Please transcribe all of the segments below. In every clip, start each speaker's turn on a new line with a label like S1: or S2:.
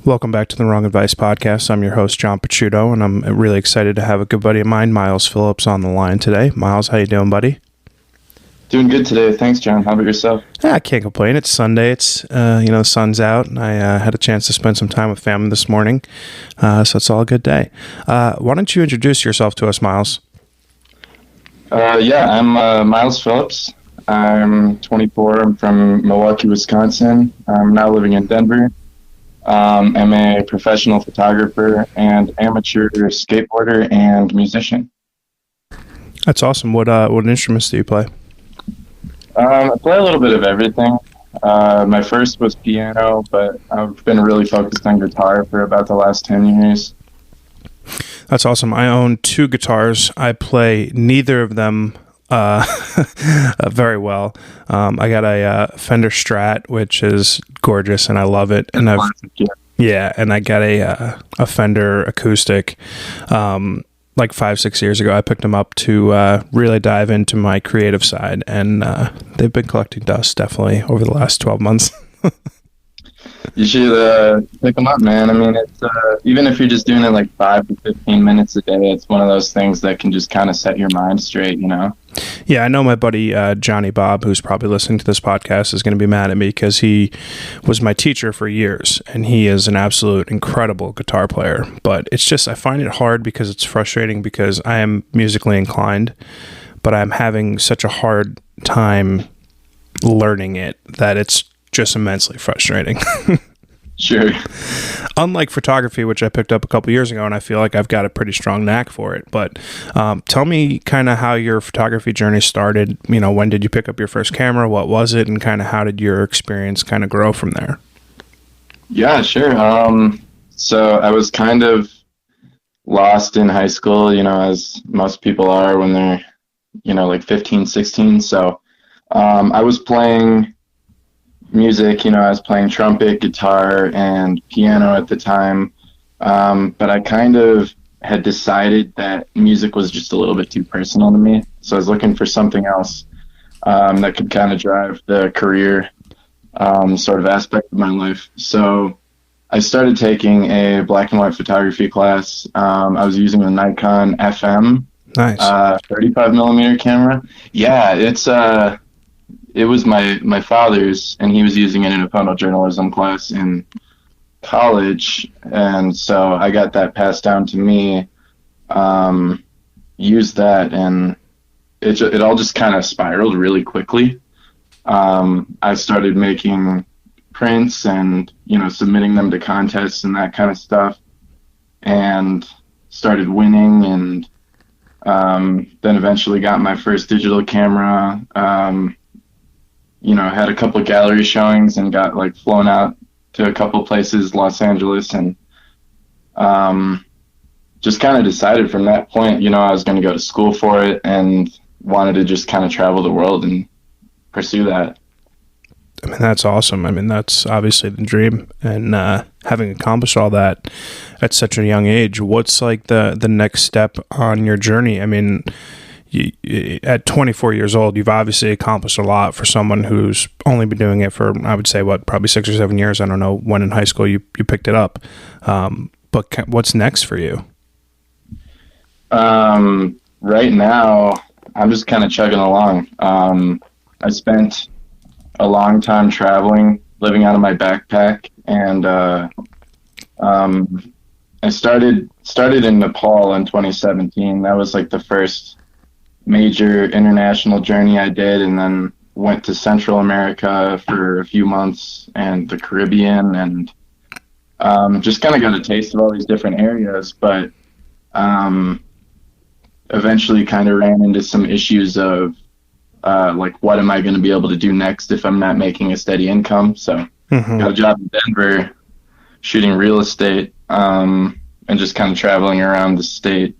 S1: Welcome back to the Wrong Advice Podcast. I'm your host, John Pachuto, and I'm really excited to have a good buddy of mine, Miles Phillips, on the line today. Miles, how you doing, buddy?
S2: Doing good today. Thanks, John. How about yourself?
S1: I can't complain. It's Sunday. It's, the sun's out. I had a chance to spend some time with family this morning, so it's all a good day. Why don't you introduce yourself to us, Miles?
S2: I'm Miles Phillips. I'm 24. I'm from Milwaukee, Wisconsin. I'm now living in Denver. I'm a professional photographer and amateur skateboarder and musician.
S1: That's awesome. What instruments do you play?
S2: I play a little bit of everything. My first was piano, but I've been really focused on guitar for about the last 10 years.
S1: That's awesome. I own two guitars. I play neither of them very well. I got a Fender Strat, which is gorgeous, and I love it. And and I got a Fender acoustic. Like 5-6 years ago, I picked them up to really dive into my creative side, and they've been collecting dust definitely over the last 12 months.
S2: You should pick them up, man. I mean, it's even if you're just doing it like 5 to 15 minutes a day, it's one of those things that can just kind of set your mind straight, you know?
S1: Yeah, I know my buddy Johnny Bob, who's probably listening to this podcast, is going to be mad at me because he was my teacher for years, and he is an absolute incredible guitar player. But it's just, I find it hard because it's frustrating because I am musically inclined, but I'm having such a hard time learning it that it's just immensely frustrating.
S2: Sure.
S1: Unlike photography, which I picked up a couple years ago, and I feel like I've got a pretty strong knack for it. But tell me kind of how your photography journey started. You know, when did you pick up your first camera? What was it? And kind of how did your experience kind of grow from there?
S2: Yeah, sure. So I was kind of lost in high school, you know, as most people are when they're, you know, like 15, 16. So I was playing music, you know, I was playing trumpet, guitar, and piano at the time, but I kind of had decided that music was just a little bit too personal to me, so I was looking for something else that could kind of drive the career sort of aspect of my life. So I started taking a black and white photography class. I was using a Nikon FM,
S1: Nice.
S2: 35 millimeter camera. Yeah, it was my father's, and he was using it in a photojournalism class in college, and so I got that passed down to me, used that, and it all just kind of spiraled really quickly. I started making prints and, you know, submitting them to contests and that kind of stuff, and started winning, and then eventually got my first digital camera. You know, had a couple of gallery showings and got like flown out to a couple places, Los Angeles, and just kind of decided from that point, you know, I was going to go to school for it and wanted to just kind of travel the world and pursue that.
S1: I mean, that's awesome. I mean, that's obviously the dream, and having accomplished all that at such a young age, what's like the next step on your journey? I mean, at 24 years old, you've obviously accomplished a lot for someone who's only been doing it for, I would say, probably 6 or 7 years. I don't know when in high school you picked it up. But what's next for you?
S2: Right now, I'm just kind of chugging along. I spent a long time traveling, living out of my backpack, and I started in Nepal in 2017. That was like the first major international journey I did, and then went to Central America for a few months and the Caribbean, and just kind of got a taste of all these different areas, but eventually kind of ran into some issues of like, what am I going to be able to do next if I'm not making a steady income? So got a job in Denver shooting real estate, and just kind of traveling around the state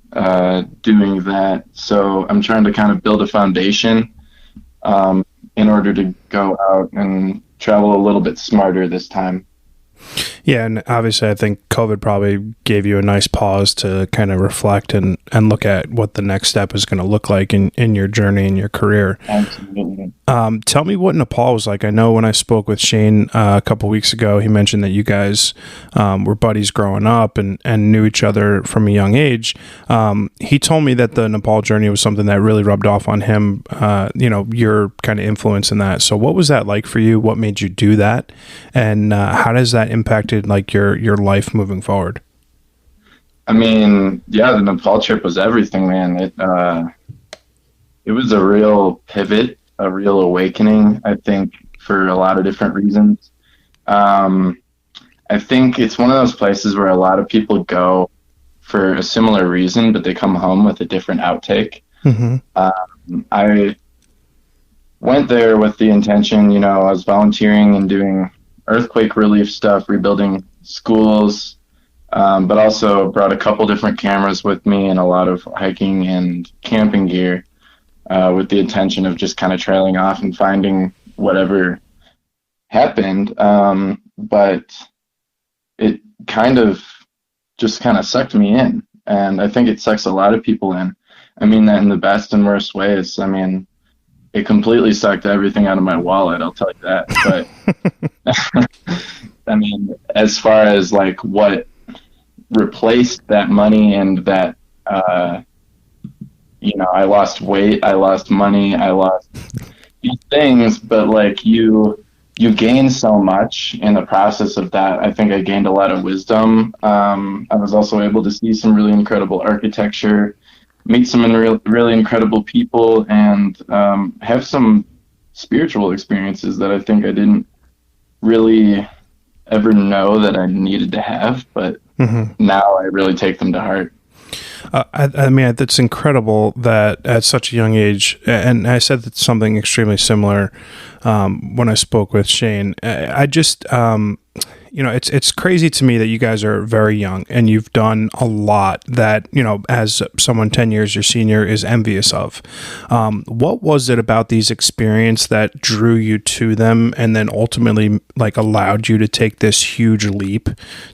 S2: doing that. So I'm trying to kind of build a foundation in order to go out and travel a little bit smarter this time.
S1: Yeah, and obviously I think COVID probably gave you a nice pause to kind of reflect and look at what the next step is going to look like in your journey and your career.
S2: Absolutely.
S1: Tell me what Nepal was like. I know when I spoke with Shane a couple weeks ago, he mentioned that you guys were buddies growing up and knew each other from a young age. He told me that the Nepal journey was something that really rubbed off on him, your kind of influence in that. So what was that like for you? What made you do that? And how does that impacted like your life moving forward?
S2: I mean, yeah, the Nepal trip was everything, man. It was a real pivot, a real awakening, I think, for a lot of different reasons. I think it's one of those places where a lot of people go for a similar reason, but they come home with a different outtake.
S1: Mm-hmm.
S2: I went there with the intention, I was volunteering and doing earthquake relief stuff, rebuilding schools, but also brought a couple different cameras with me and a lot of hiking and camping gear, with the intention of just kind of trailing off and finding whatever happened. But it kind of sucked me in. And I think it sucks a lot of people in. I mean that in the best and worst ways. I mean, it completely sucked everything out of my wallet, I'll tell you that. But I mean, as far as like what replaced that money and that, I lost weight, I lost money, I lost these things, but like you gain so much in the process of that. I think I gained a lot of wisdom. I was also able to see some really incredible architecture, meet some really incredible people, and have some spiritual experiences that I think I didn't really ever know that I needed to have, but now I really take them to heart.
S1: I mean, it's incredible that at such a young age, and I said that something extremely similar when I spoke with Shane. I just, it's crazy to me that you guys are very young and you've done a lot that, as someone 10 years your senior is envious of. What was it about these experiences that drew you to them and then ultimately like allowed you to take this huge leap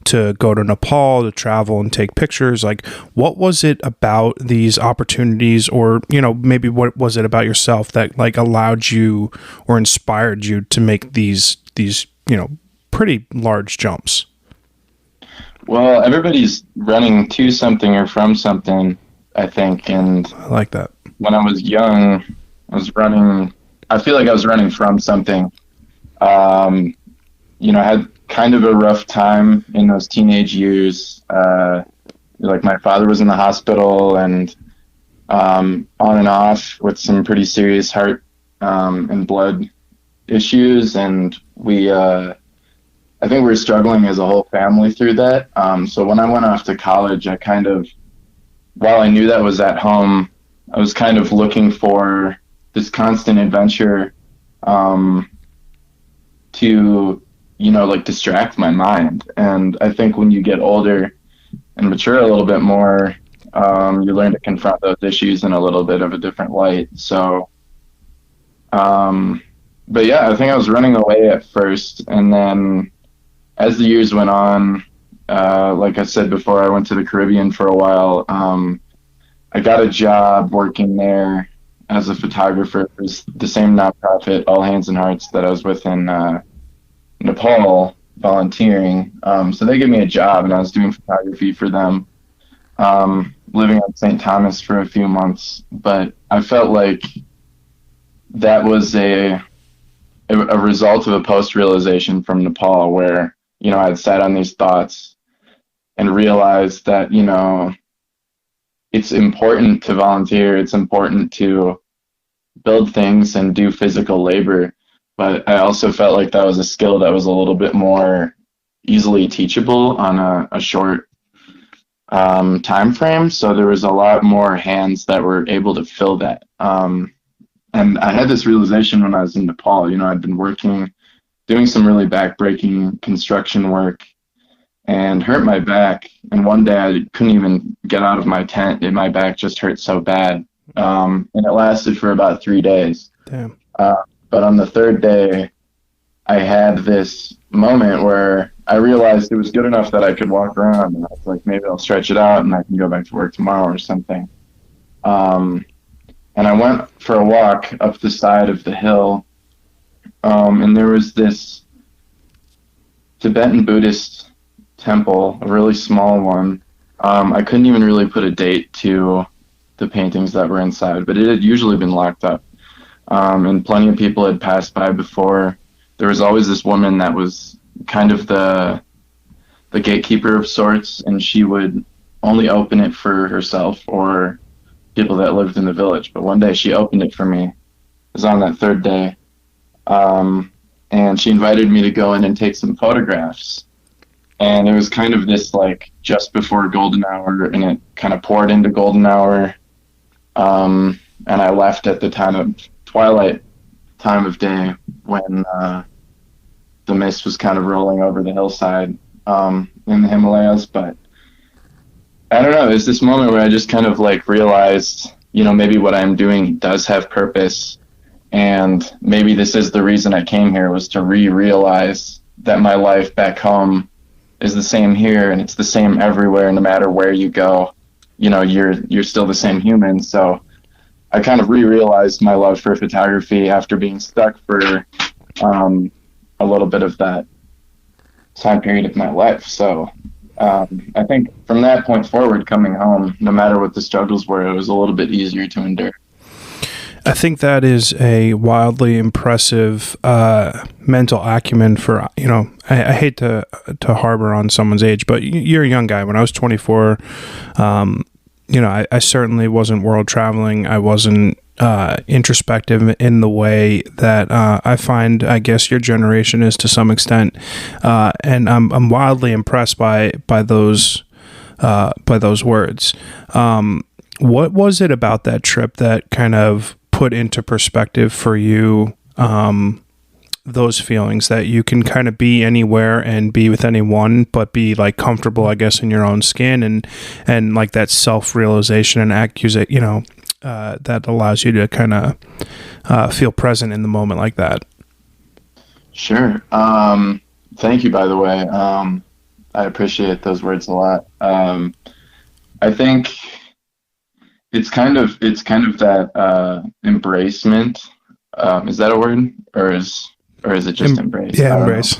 S1: to go to Nepal, to travel and take pictures? Like, what was it about these opportunities, or, maybe what was it about yourself that like allowed you or inspired you to make these, pretty large jumps?
S2: Well, everybody's running to something or from something, I think. And
S1: I like that.
S2: When I was young, I feel like I was running from something. I had kind of a rough time in those teenage years. Like my father was in the hospital and on and off with some pretty serious heart and blood issues. And I think we were struggling as a whole family through that. So when I went off to college, while I knew that was at home, I was kind of looking for this constant adventure to, like distract my mind. And I think when you get older and mature a little bit more, you learn to confront those issues in a little bit of a different light. So, but yeah, I think I was running away at first, and then as the years went on, like I said before, I went to the Caribbean for a while. I got a job working there as a photographer for the same nonprofit, All Hands and Hearts, that I was with in Nepal, volunteering. So they gave me a job, and I was doing photography for them, living on St. Thomas for a few months. But I felt like that was a result of a post-realization from Nepal where, I had sat on these thoughts and realized that, it's important to volunteer. It's important to build things and do physical labor. But I also felt like that was a skill that was a little bit more easily teachable on a short time frame. So there was a lot more hands that were able to fill that. And I had this realization when I was in Nepal. I'd been doing some really back-breaking construction work and hurt my back. And one day I couldn't even get out of my tent, and my back just hurt so bad. And it lasted for about 3 days.
S1: Damn.
S2: But on the third day, I had this moment where I realized it was good enough that I could walk around, and I was like, maybe I'll stretch it out and I can go back to work tomorrow or something. Um, and I went for a walk up the side of the hill, and there was this Tibetan Buddhist temple, a really small one. I couldn't even really put a date to the paintings that were inside, but it had usually been locked up. And plenty of people had passed by before. There was always this woman that was kind of the gatekeeper of sorts, and she would only open it for herself or people that lived in the village. But one day she opened it for me. It was on that third day. And she invited me to go in and take some photographs. And it was kind of this like just before golden hour, and it kind of poured into golden hour. And I left at the time of twilight time of day when the mist was kind of rolling over the hillside in the Himalayas. But I don't know, there's this moment where I just kind of like realized, maybe what I'm doing does have purpose. And maybe this is the reason I came here, was to realize that my life back home is the same here, and it's the same everywhere, no matter where you go. You're still the same human. So I kind of realized my love for photography after being stuck for a little bit of that time period of my life. So I think from that point forward, coming home, no matter what the struggles were, it was a little bit easier to endure.
S1: I think that is a wildly impressive mental acumen for, I hate to harbor on someone's age, but you're a young guy. When I was 24, I certainly wasn't world traveling. I wasn't introspective in the way that I find, I guess, your generation is to some extent. And I'm wildly impressed by those words. What was it about that trip that kind of put into perspective for you those feelings that you can kind of be anywhere and be with anyone, but be like comfortable, I guess, in your own skin, and like that self-realization and accusation, that allows you to kind of feel present in the moment like that?
S2: Sure. Thank you, by the way. I appreciate those words a lot. I think it's kind of that embracement. Is that a word, or is it just embrace?
S1: Yeah, embrace.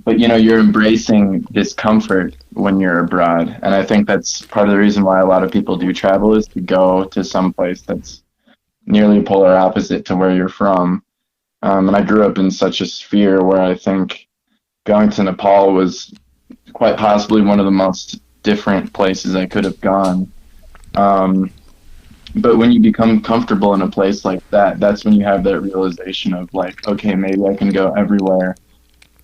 S2: But you're embracing discomfort when you're abroad, and I think that's part of the reason why a lot of people do travel, is to go to some place that's nearly polar opposite to where you're from. And I grew up in such a sphere where I think going to Nepal was quite possibly one of the most different places I could have gone. But when you become comfortable in a place like that, that's when you have that realization of like, okay, maybe I can go everywhere,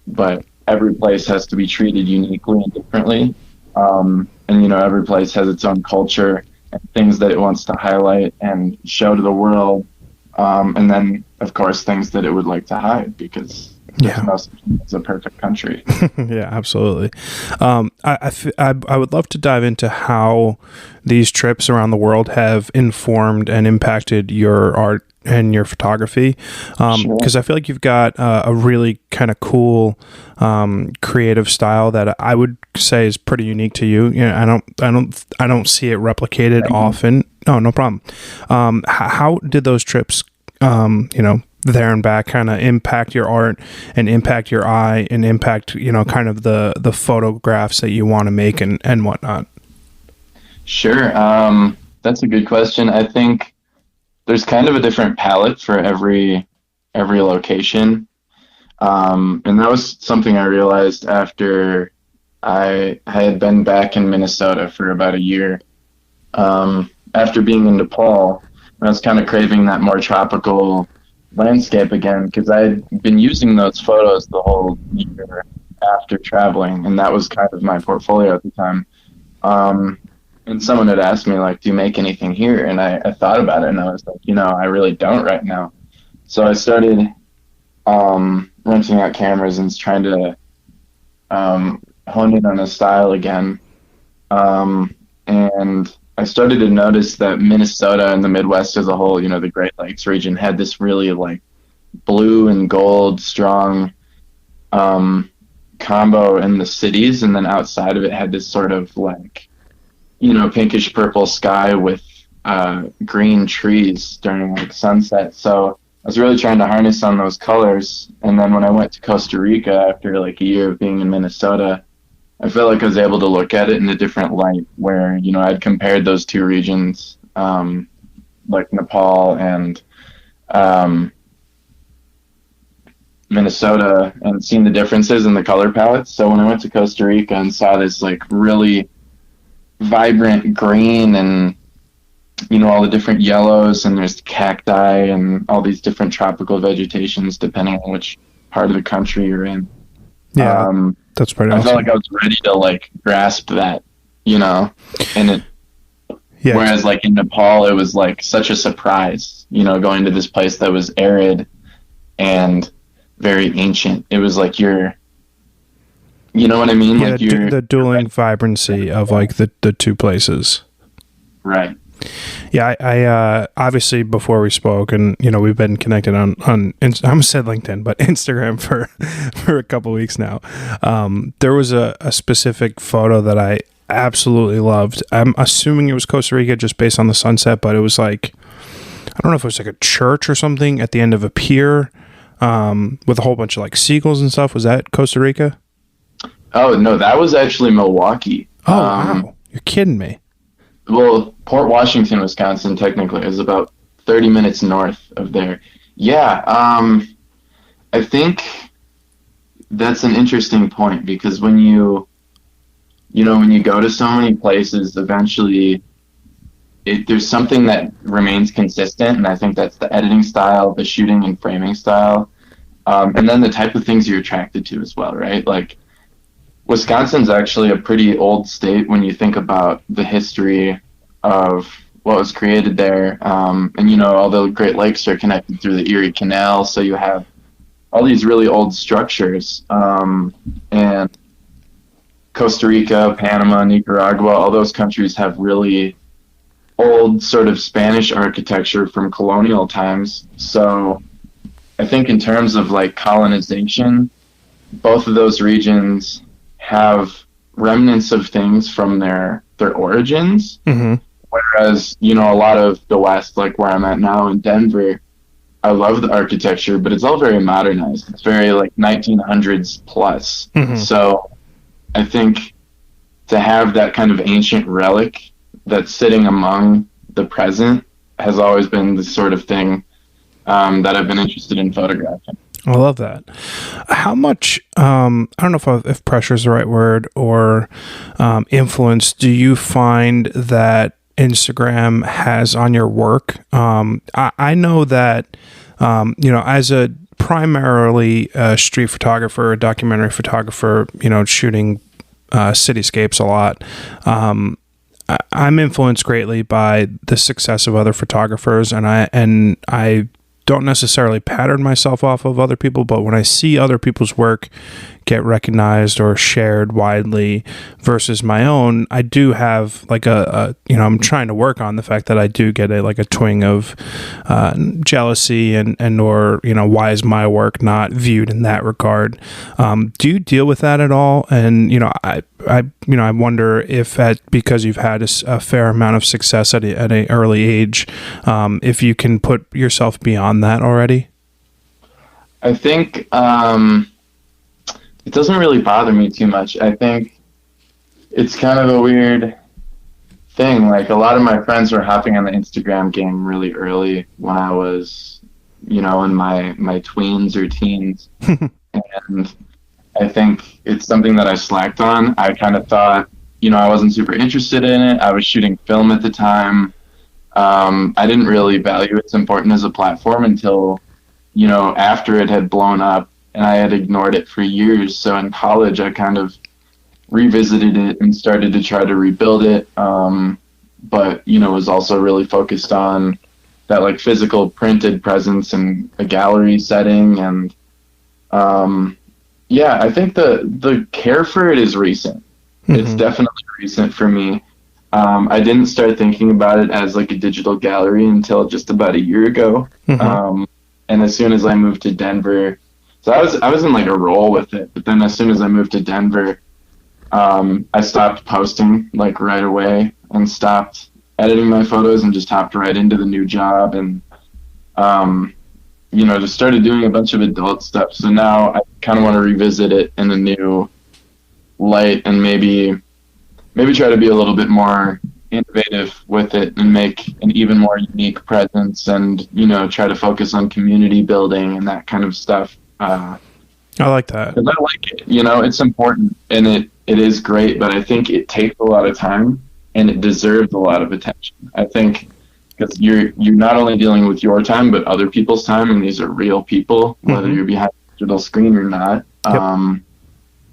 S2: but every place has to be treated uniquely and differently. And every place has its own culture and things that it wants to highlight and show to the world. And then, of course, things that it would like to hide, because it's a perfect country.
S1: Yeah, absolutely. I would love to dive into how these trips around the world have informed and impacted your art and your photography, because I feel like you've got a really kind of cool creative style that I would say is pretty unique to you. I don't see it replicated often. No problem. How did those trips, there and back, kind of impact your art and impact your eye and impact, kind of the photographs that you want to make and whatnot? Sure.
S2: That's a good question. I think there's kind of a different palette for every location. And that was something I realized after I had been back in Minnesota for about a year. After being in Nepal, I was kind of craving that more tropical landscape again, because I had been using those photos the whole year after traveling, and that was kind of my portfolio at the time. And someone had asked me, like, do you make anything here? And I thought about it, and I was like, I really don't right now. So I started renting out cameras and trying to hone in on a style again. And I started to notice that Minnesota and the Midwest as a whole, the Great Lakes region, had this really like blue and gold, strong combo in the cities, and then outside of it had this sort of like, pinkish purple sky with green trees during like sunset. So I was really trying to harness on those colors. And then when I went to Costa Rica after like a year of being in Minnesota, I felt like I was able to look at it in a different light where, I'd compared those two regions, like Nepal and um, Minnesota, and seen the differences in the color palettes. So when I went to Costa Rica and saw this like really vibrant green and all the different yellows, and there's cacti and all these different tropical vegetations depending on which part of the country you're in.
S1: Yeah, that's pretty
S2: I
S1: awesome.
S2: felt like I was ready to like grasp that, and it.
S1: Yeah.
S2: Whereas like in Nepal, it was like such a surprise, going to this place that was arid and very ancient. It was like you know what I mean?
S1: Yeah,
S2: Like you're
S1: the dueling vibrancy of like the two places.
S2: right.
S1: Yeah, I obviously before we spoke, and we've been connected on I almost said LinkedIn, but Instagram for a couple weeks now. There was a specific photo that I absolutely loved. I'm assuming it was Costa Rica just based on the sunset, but it was like, I don't know if it was like a church or something at the end of a pier, with a whole bunch of like seagulls and stuff. Was that Costa Rica?
S2: Oh no, that was actually Milwaukee.
S1: Oh wow, you're kidding me.
S2: Well, Port Washington, Wisconsin, technically is about 30 minutes north of there. Yeah, I think that's an interesting point because when when you go to so many places, eventually there's something that remains consistent, and I think that's the editing style, the shooting and framing style, and then the type of things you're attracted to as well, right? Like Wisconsin's actually a pretty old state when you think about the history of what was created there, and all the Great Lakes are connected through the Erie Canal, so you have all these really old structures, and Costa Rica, Panama, Nicaragua, all those countries have really old sort of Spanish architecture from colonial times. So I think in terms of like colonization, both of those regions have remnants of things from their origins.
S1: Mm-hmm.
S2: Whereas, a lot of the West, like where I'm at now in Denver, I love the architecture, but it's all very modernized. It's very like 1900s plus.
S1: Mm-hmm.
S2: So I think to have that kind of ancient relic that's sitting among the present has always been the sort of thing that I've been interested in photographing.
S1: I love that. How much, I don't know if pressure is the right word, or influence do you find that Instagram has on your work? I know that, as a primarily street photographer, a documentary photographer, shooting cityscapes a lot, I'm influenced greatly by the success of other photographers, and I don't necessarily pattern myself off of other people, but when I see other people's work get recognized or shared widely versus my own, I do have like I'm trying to work on the fact that I do get a twinge of jealousy and or why is my work not viewed in that regard? Do you deal with that at all? And I wonder if because you've had a fair amount of success at an early age, if you can put yourself beyond that already.
S2: I think it doesn't really bother me too much. I think it's kind of a weird thing. Like a lot of my friends were hopping on the Instagram game really early when I was, in my tweens or teens. And I think it's something that I slacked on. I kind of thought, I wasn't super interested in it. I was shooting film at the time. I didn't really value its importance as a platform until, after it had blown up, and I had ignored it for years. So in college, I kind of revisited it and started to try to rebuild it. But, was also really focused on that like physical printed presence in a gallery setting. And I think the care for it is recent. Mm-hmm. It's definitely recent for me. I didn't start thinking about it as like a digital gallery until just about a year ago. Mm-hmm. And as soon as I moved to Denver, So I was in like a roll with it. But then as soon as I moved to Denver, I stopped posting like right away and stopped editing my photos and just hopped right into the new job and um, just started doing a bunch of adult stuff. So now I kind of want to revisit it in a new light and maybe try to be a little bit more innovative with it and make an even more unique presence and try to focus on community building and that kind of stuff.
S1: I like that.
S2: 'Cause I like it. It's important and it is great, but I think it takes a lot of time and it deserves a lot of attention. I think because you're not only dealing with your time but other people's time, and these are real people, whether you're behind a digital screen or not.
S1: Yep.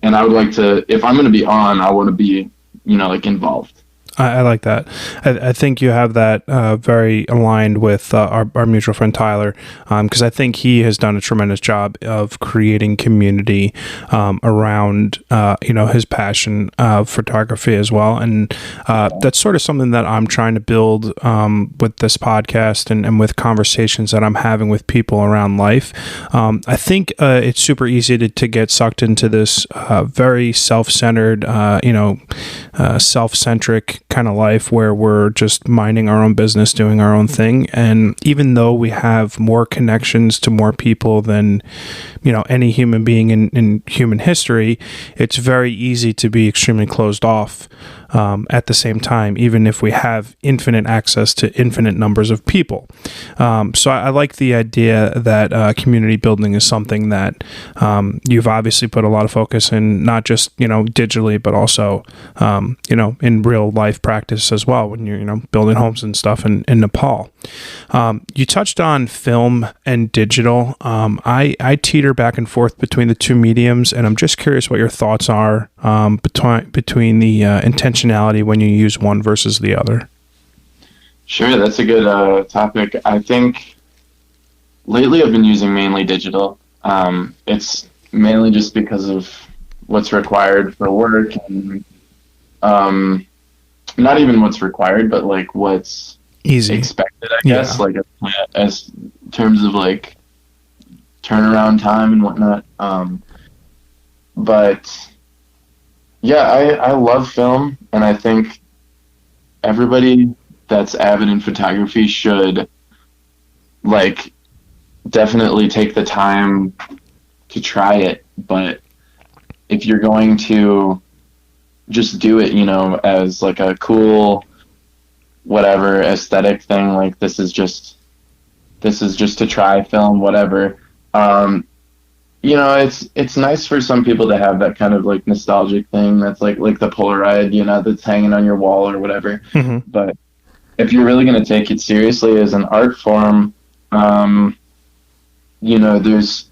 S2: And I would like to, if I'm going to be on, I want to be like involved.
S1: I like that. I think you have that very aligned with our mutual friend Tyler, because I think he has done a tremendous job of creating community around his passion of photography as well, and that's sort of something that I'm trying to build with this podcast and with conversations that I'm having with people around life. I think it's super easy to get sucked into this very self-centered, self-centric kind of life where we're just minding our own business, doing our own thing. And even though we have more connections to more people than any human being in human history, it's very easy to be extremely closed off at the same time, even if we have infinite access to infinite numbers of people. So I like the idea that community building is something that you've obviously put a lot of focus in, not just digitally, but also in real life practice as well when you're building homes and stuff in Nepal. You touched on film and digital. I teeter back and forth between the two mediums, and I'm just curious what your thoughts are between the intentionality when you use one versus the other.
S2: Sure, that's a good topic. I think lately I've been using mainly digital. It's mainly just because of what's required for work, and not even what's required, but like what's
S1: easy
S2: expected, I guess, like as terms of like turnaround time and whatnot. But yeah, I love film, and I think everybody that's avid in photography should like definitely take the time to try it. But if you're going to just do it, as like a cool whatever aesthetic thing, like this is just to try film, whatever. It's nice for some people to have that kind of like nostalgic thing that's like the Polaroid, that's hanging on your wall or whatever. Mm-hmm. But if you're really going to take it seriously as an art form, there's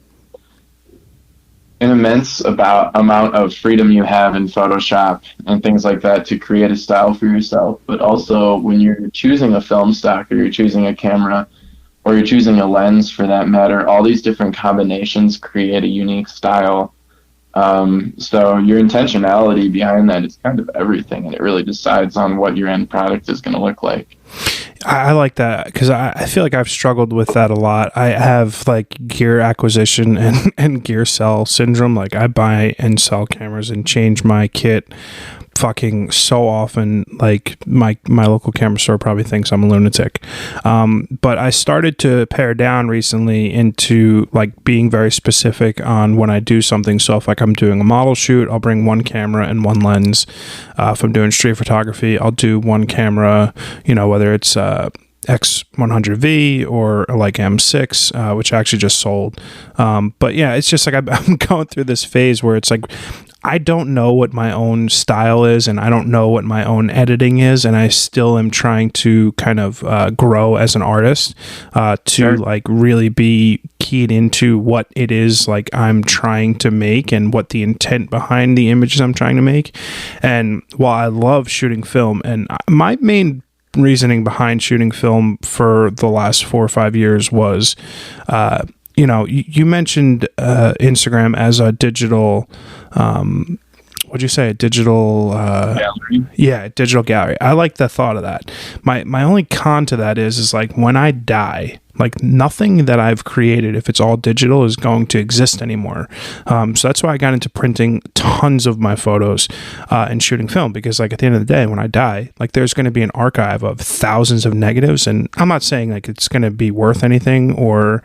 S2: an immense amount of freedom you have in Photoshop and things like that to create a style for yourself. But also when you're choosing a film stock, or you're choosing a camera, or you're choosing a lens for that matter, all these different combinations create a unique style. So your intentionality behind that is kind of everything, and it really decides on what your end product is going to look like.
S1: I like that because I feel like I've struggled with that a lot. I have like gear acquisition and gear sell syndrome. Like I buy and sell cameras and change my kit fucking so often. Like my local camera store probably thinks I'm a lunatic. But I started to pare down recently into like being very specific on when I do something. So if like I'm doing a model shoot, I'll bring one camera and one lens. If I'm doing street photography, I'll do one camera, whether it's X100V or like M6, which I actually just sold. But yeah, it's just like I'm going through this phase where it's like I don't know what my own style is, and I don't know what my own editing is, and I still am trying to kind of grow as an artist to like really be keyed into what it is like I'm trying to make and what the intent behind the images I'm trying to make. And while I love shooting film, and my main reasoning behind shooting film for the last 4 or 5 years was you mentioned Instagram as a digital what'd you say, a digital
S2: gallery?
S1: Yeah, digital gallery. I like the thought of that. My only con to that is like when I die, Like nothing that I've created, if it's all digital, is going to exist anymore. So that's why I got into printing tons of my photos and shooting film, because like at the end of the day, when I die, like there's going to be an archive of thousands of negatives. And I'm not saying like it's going to be worth anything or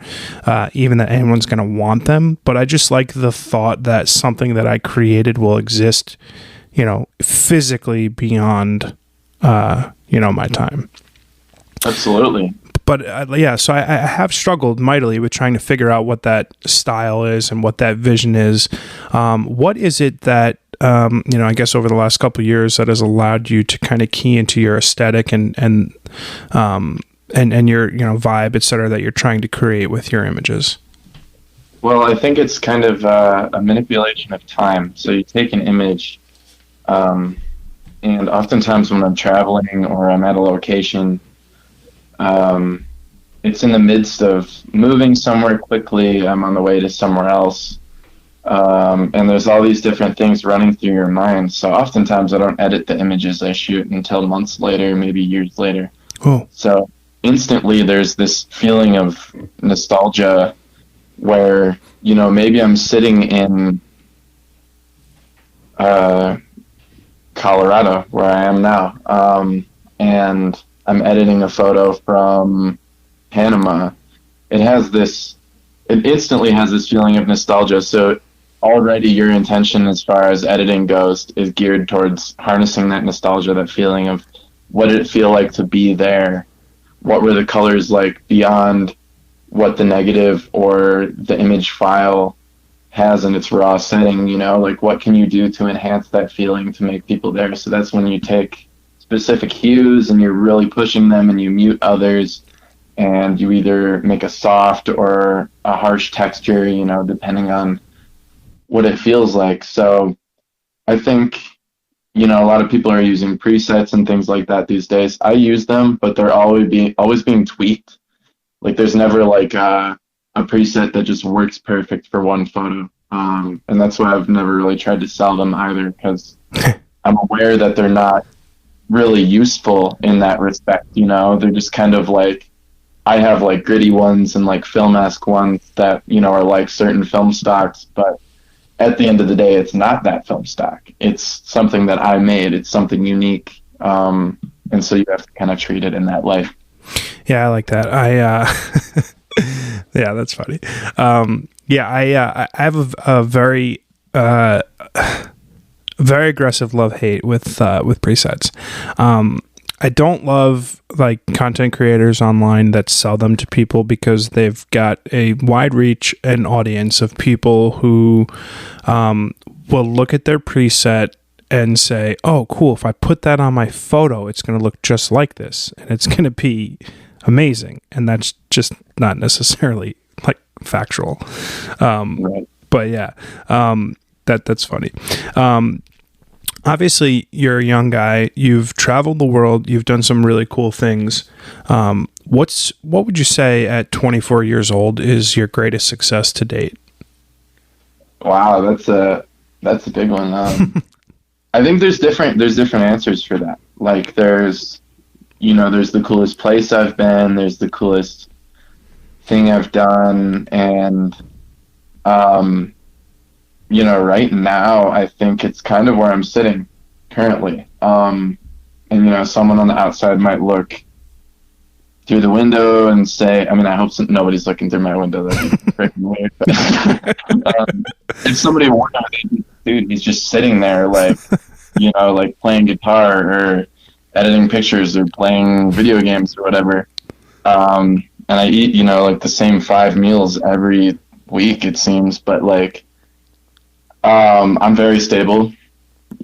S1: even that anyone's going to want them, but I just like the thought that something that I created will exist, you know, physically beyond, you know, my time.
S2: Absolutely.
S1: But yeah, so I have struggled mightily with trying to figure out what that style is and what that vision is. What is it that, you know, I guess over the last couple of years that has allowed you to kind of key into your aesthetic and your, you know, vibe, et cetera, that you're trying to create with your images?
S2: Well, I think it's kind of a manipulation of time. So you take an image, and oftentimes when I'm traveling or I'm at a location, it's in the midst of moving somewhere quickly. I'm on the way to somewhere else. And there's all these different things running through your mind. So oftentimes I don't edit the images I shoot until months later, maybe years later.
S1: Oh.
S2: So instantly there's this feeling of nostalgia where, you know, maybe I'm sitting in Colorado, where I am now, and I'm editing a photo from Panama. It instantly has this feeling of nostalgia. So already your intention as far as editing goes is geared towards harnessing that nostalgia, that feeling of what did it feel like to be there? What were the colors like beyond what the negative or the image file has in its raw setting? You know, like what can you do to enhance that feeling to make people there? So that's when you take specific hues and you're really pushing them and you mute others, and you either make a soft or a harsh texture, you know, depending on what it feels like. So I think, you know, a lot of people are using presets and things like that these days. I use them, but they're always being tweaked. Like there's never like a preset that just works perfect for one photo. And that's why I've never really tried to sell them either, because I'm aware that they're not really useful in that respect. You know, they're just kind of like, I have like gritty ones and like film-esque ones that, you know, are like certain film stocks, but at the end of the day, it's not that film stock. It's something that I made. It's something unique. And so you have to kind of treat it in that light.
S1: Yeah, I like that. Yeah, that's funny. I have a very, very aggressive love-hate with presets. I don't love like content creators online that sell them to people, because they've got a wide reach and audience of people who will look at their preset and say, oh, cool, if I put that on my photo, it's going to look just like this and it's going to be amazing. And that's just not necessarily like factual.
S2: Right.
S1: But yeah, that's funny. Obviously, you're a young guy. You've traveled the world. You've done some really cool things. What would you say at 24 years old is your greatest success to date?
S2: Wow, that's a big one. I think there's different answers for that. Like there's the coolest place I've been. There's the coolest thing I've done, and right now, I think it's kind of where I'm sitting currently. And, someone on the outside might look through the window and say, I mean, I hope nobody's looking through my window. That'd be freaking weird. But, if somebody were, dude, he's just sitting there, like, like playing guitar or editing pictures or playing video games or whatever. And I eat, like the same 5 meals every week, it seems, but like, I'm very stable,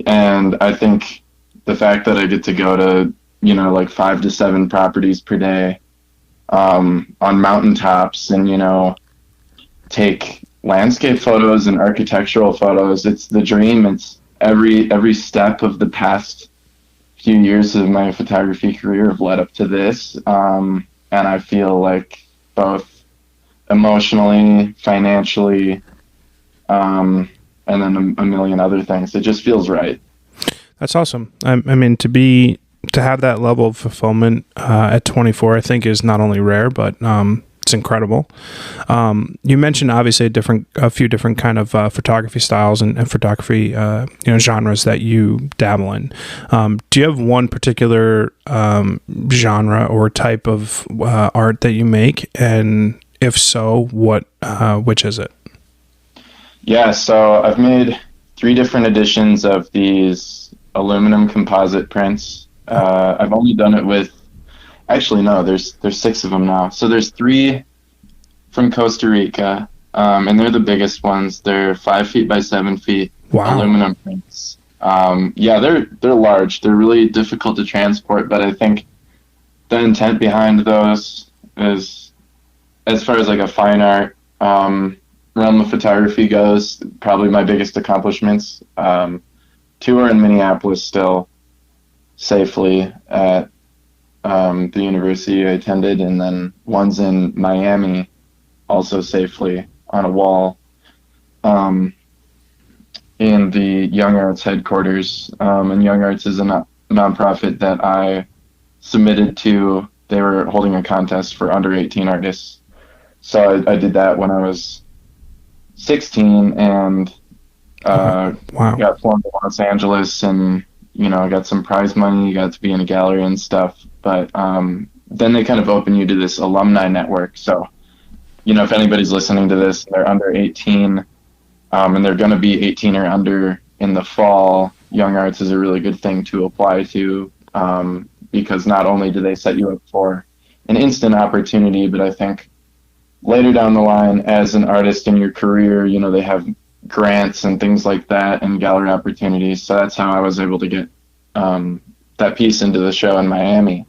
S2: and I think the fact that I get to go to, like 5 to 7 properties per day, on mountaintops and, take landscape photos and architectural photos, it's the dream. It's every step of the past few years of my photography career have led up to this. And I feel like both emotionally, financially, and then a million other things. It just feels right.
S1: That's awesome. I mean, to have that level of fulfillment at 24, I think is not only rare, but It's incredible. You mentioned obviously a few different kind of photography styles and photography genres that you dabble in. Do you have one particular genre or type of art that you make, and if so, which is it?
S2: Yeah, so I've made 3 different editions of these aluminum composite prints. I've only done it with, actually no, there's 6 of them now. So there's 3 from Costa Rica, and they're the biggest ones. They're 5 feet by 7 feet.
S1: Wow.
S2: Aluminum prints. Yeah, they're large. They're really difficult to transport, but I think the intent behind those is, as far as like a fine art realm of photography goes, probably my biggest accomplishments. 2 are in Minneapolis still, safely at the university I attended, and then one's in Miami, also safely on a wall in the Young Arts headquarters. And Young Arts is a nonprofit that I submitted to. They were holding a contest for under 18 artists. So I did that when I was 16, and
S1: Wow.
S2: got flown to Los Angeles, and I got some prize money, got to be in a gallery and stuff. But then they kind of open you to this alumni network. So, if anybody's listening to this, they're under 18, and they're going to be 18 or under in the fall, Young Arts is a really good thing to apply to, because not only do they set you up for an instant opportunity, but I think later down the line as an artist in your career, they have grants and things like that and gallery opportunities. So that's how I was able to get that piece into the show in Miami,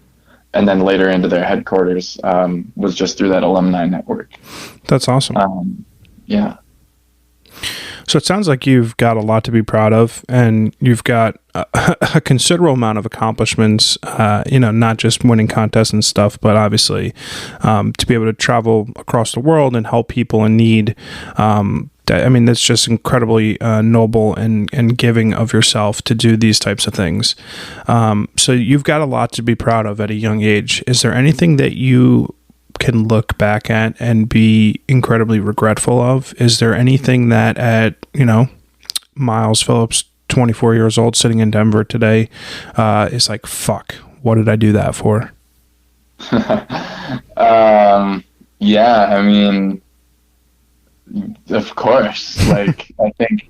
S2: and then later into their headquarters, was just through that alumni network.
S1: That's awesome.
S2: Yeah.
S1: So it sounds like you've got a lot to be proud of, and you've got a considerable amount of accomplishments, not just winning contests and stuff, but obviously to be able to travel across the world and help people in need. That's just incredibly noble and giving of yourself to do these types of things. So you've got a lot to be proud of at a young age. Is there anything that you can look back at and be incredibly regretful of? Is there anything that at, Miles Phillips, 24 years old, sitting in Denver today, is like, fuck, what did I do that for?
S2: Yeah, of course. Like, I think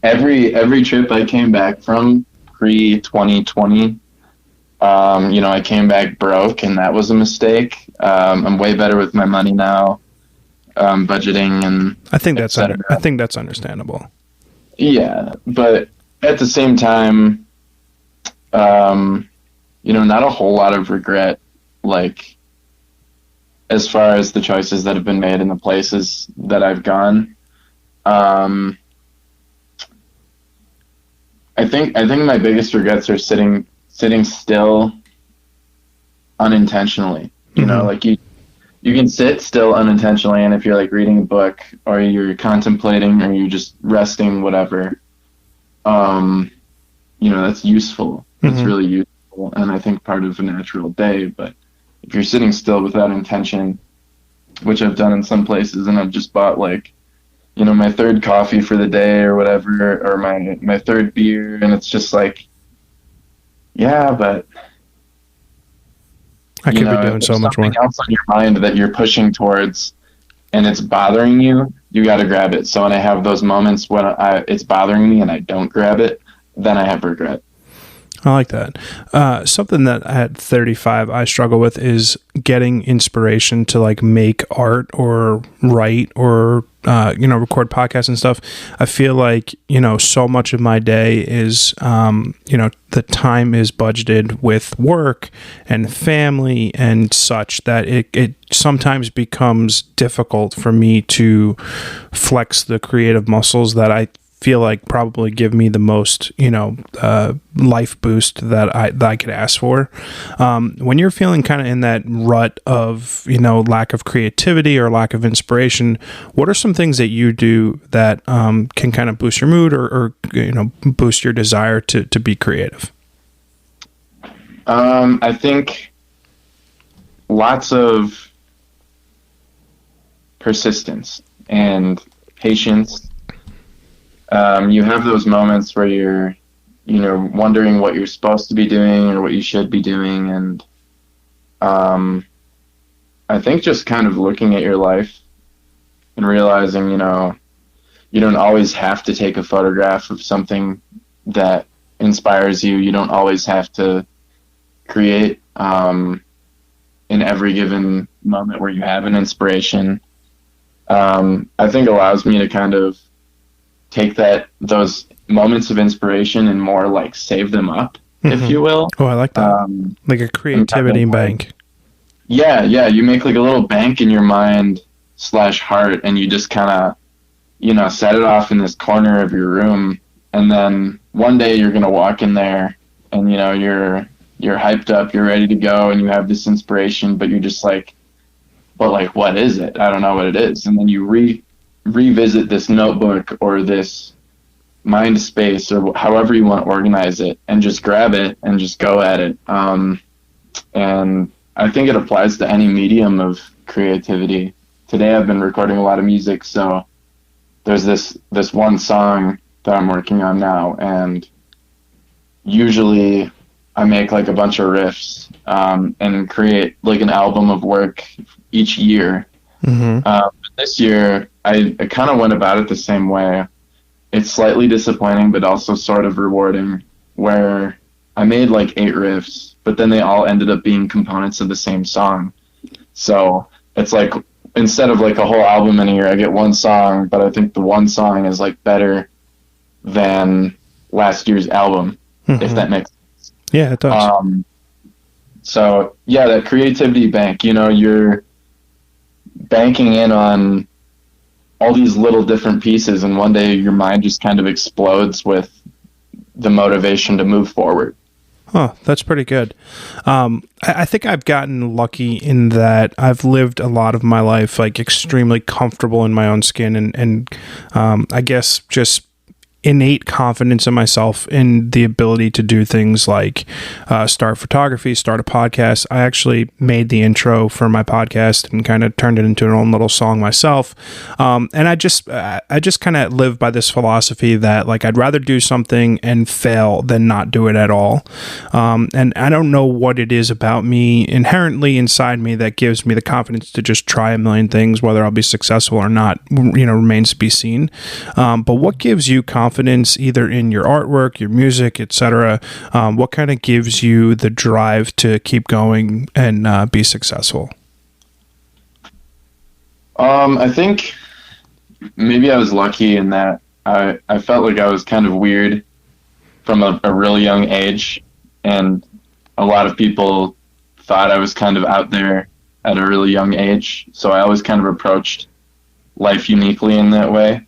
S2: every trip I came back from pre-2020, I came back broke, and that was a mistake. I'm way better with my money now, budgeting, and
S1: I think that's understandable.
S2: Yeah, but at the same time, not a whole lot of regret, like, as far as the choices that have been made and the places that I've gone. I think my biggest regrets are sitting still unintentionally. Like you can sit still unintentionally, and if you're like reading a book or you're contemplating or you're just resting, whatever, that's useful. It's really useful, and I think part of a natural day. But if you're sitting still without intention, which I've done in some places, and I've just bought like, my 3rd coffee for the day or whatever, or my 3rd beer, and it's just like, yeah, but
S1: I could be doing so much more.
S2: Something else on your mind that you're pushing towards, and it's bothering you, you got to grab it. So when I have those moments when it's bothering me and I don't grab it, then I have regret.
S1: I like that. Something that at 35 I struggle with is getting inspiration to like make art or write or record podcasts and stuff. I feel like so much of my day is the time is budgeted with work and family and such that it sometimes becomes difficult for me to flex the creative muscles that I feel like probably give me the most, life boost that I could ask for. When you're feeling kind of in that rut of, lack of creativity or lack of inspiration, what are some things that you do that can kind of boost your mood or boost your desire to be creative?
S2: I think lots of persistence and patience. You have those moments where you're, wondering what you're supposed to be doing or what you should be doing. And I think just kind of looking at your life and realizing, you don't always have to take a photograph of something that inspires you. You don't always have to create in every given moment where you have an inspiration. I think allows me to kind of take those moments of inspiration and more like save them up, if you will.
S1: Oh, I like that. Like a creativity bank.
S2: Yeah. You make like a little bank in your mind / heart, and you just kind of, set it off in this corner of your room. And then one day you're going to walk in there and, you're hyped up, you're ready to go, and you have this inspiration, but you're just like, but like, what is it? I don't know what it is. And then you revisit this notebook or this mind space or however you want to organize it, and just grab it and just go at it. And I think it applies to any medium of creativity. Today I've been recording a lot of music, so there's this one song that I'm working on now, and usually I make like a bunch of riffs and create like an album of work each year. This year I kind of went about it the same way. It's slightly disappointing, but also sort of rewarding, where I made like 8 riffs, but then they all ended up being components of the same song. So it's like, instead of like a whole album in a year, I get one song, but I think the one song is like better than last year's album, if that makes sense.
S1: Yeah, it does.
S2: So yeah, that creativity bank, you're banking in on all these little different pieces, and one day your mind just kind of explodes with the motivation to move forward.
S1: Huh, that's pretty good. I think I've gotten lucky in that I've lived a lot of my life like extremely comfortable in my own skin, and I guess just innate confidence in myself, in the ability to do things like start photography, start a podcast. I actually made the intro for my podcast and kind of turned it into an own little song myself. And I just kind of live by this philosophy that like I'd rather do something and fail than not do it at all. And I don't know what it is about me inherently inside me that gives me the confidence to just try a million things, whether I'll be successful or not, remains to be seen. But what gives you confidence either in your artwork, your music, etc.? What kind of gives you the drive to keep going and be successful?
S2: I think maybe I was lucky in that I felt like I was kind of weird from a really young age, and a lot of people thought I was kind of out there at a really young age, so I always kind of approached life uniquely in that way.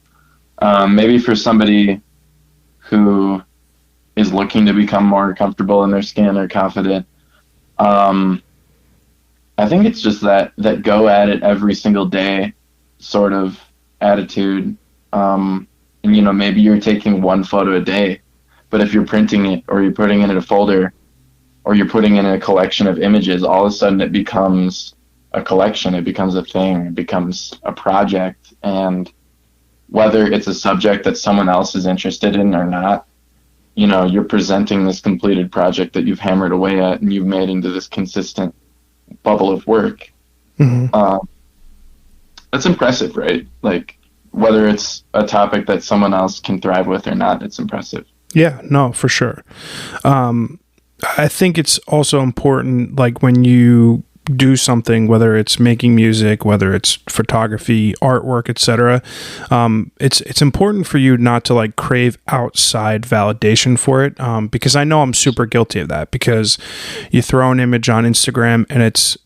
S2: Maybe for somebody who is looking to become more comfortable in their skin or confident, I think it's just that go at it every single day sort of attitude. And maybe you're taking one photo a day, but if you're printing it or you're putting it in a folder or you're putting it in a collection of images, all of a sudden it becomes a collection, it becomes a thing, it becomes a project. And whether it's a subject that someone else is interested in or not, you're presenting this completed project that you've hammered away at and you've made into this consistent bubble of work. That's impressive, right? Like, whether it's a topic that someone else can thrive with or not, it's impressive.
S1: Yeah, no, for sure. I think it's also important, like when you do something, whether it's making music, whether it's photography, artwork, etc. It's important for you not to like crave outside validation for it, because I know I'm super guilty of that, because you throw an image on Instagram and it's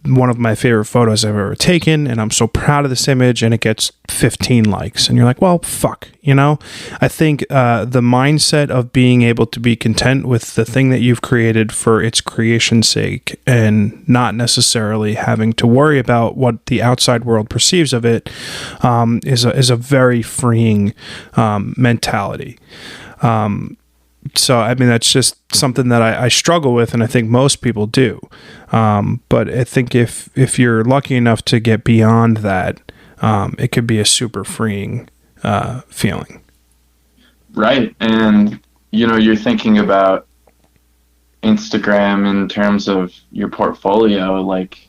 S1: one of my favorite photos I've ever taken, and I'm so proud of this image, and it gets 15 likes, and you're like, well, fuck. I think the mindset of being able to be content with the thing that you've created for its creation's sake, and not necessarily having to worry about what the outside world perceives of it, is a very freeing mentality. So, I mean, that's just something that I struggle with, and I think most people do. But I think if you're lucky enough to get beyond that, it could be a super freeing feeling.
S2: Right. And, you're thinking about Instagram in terms of your portfolio, like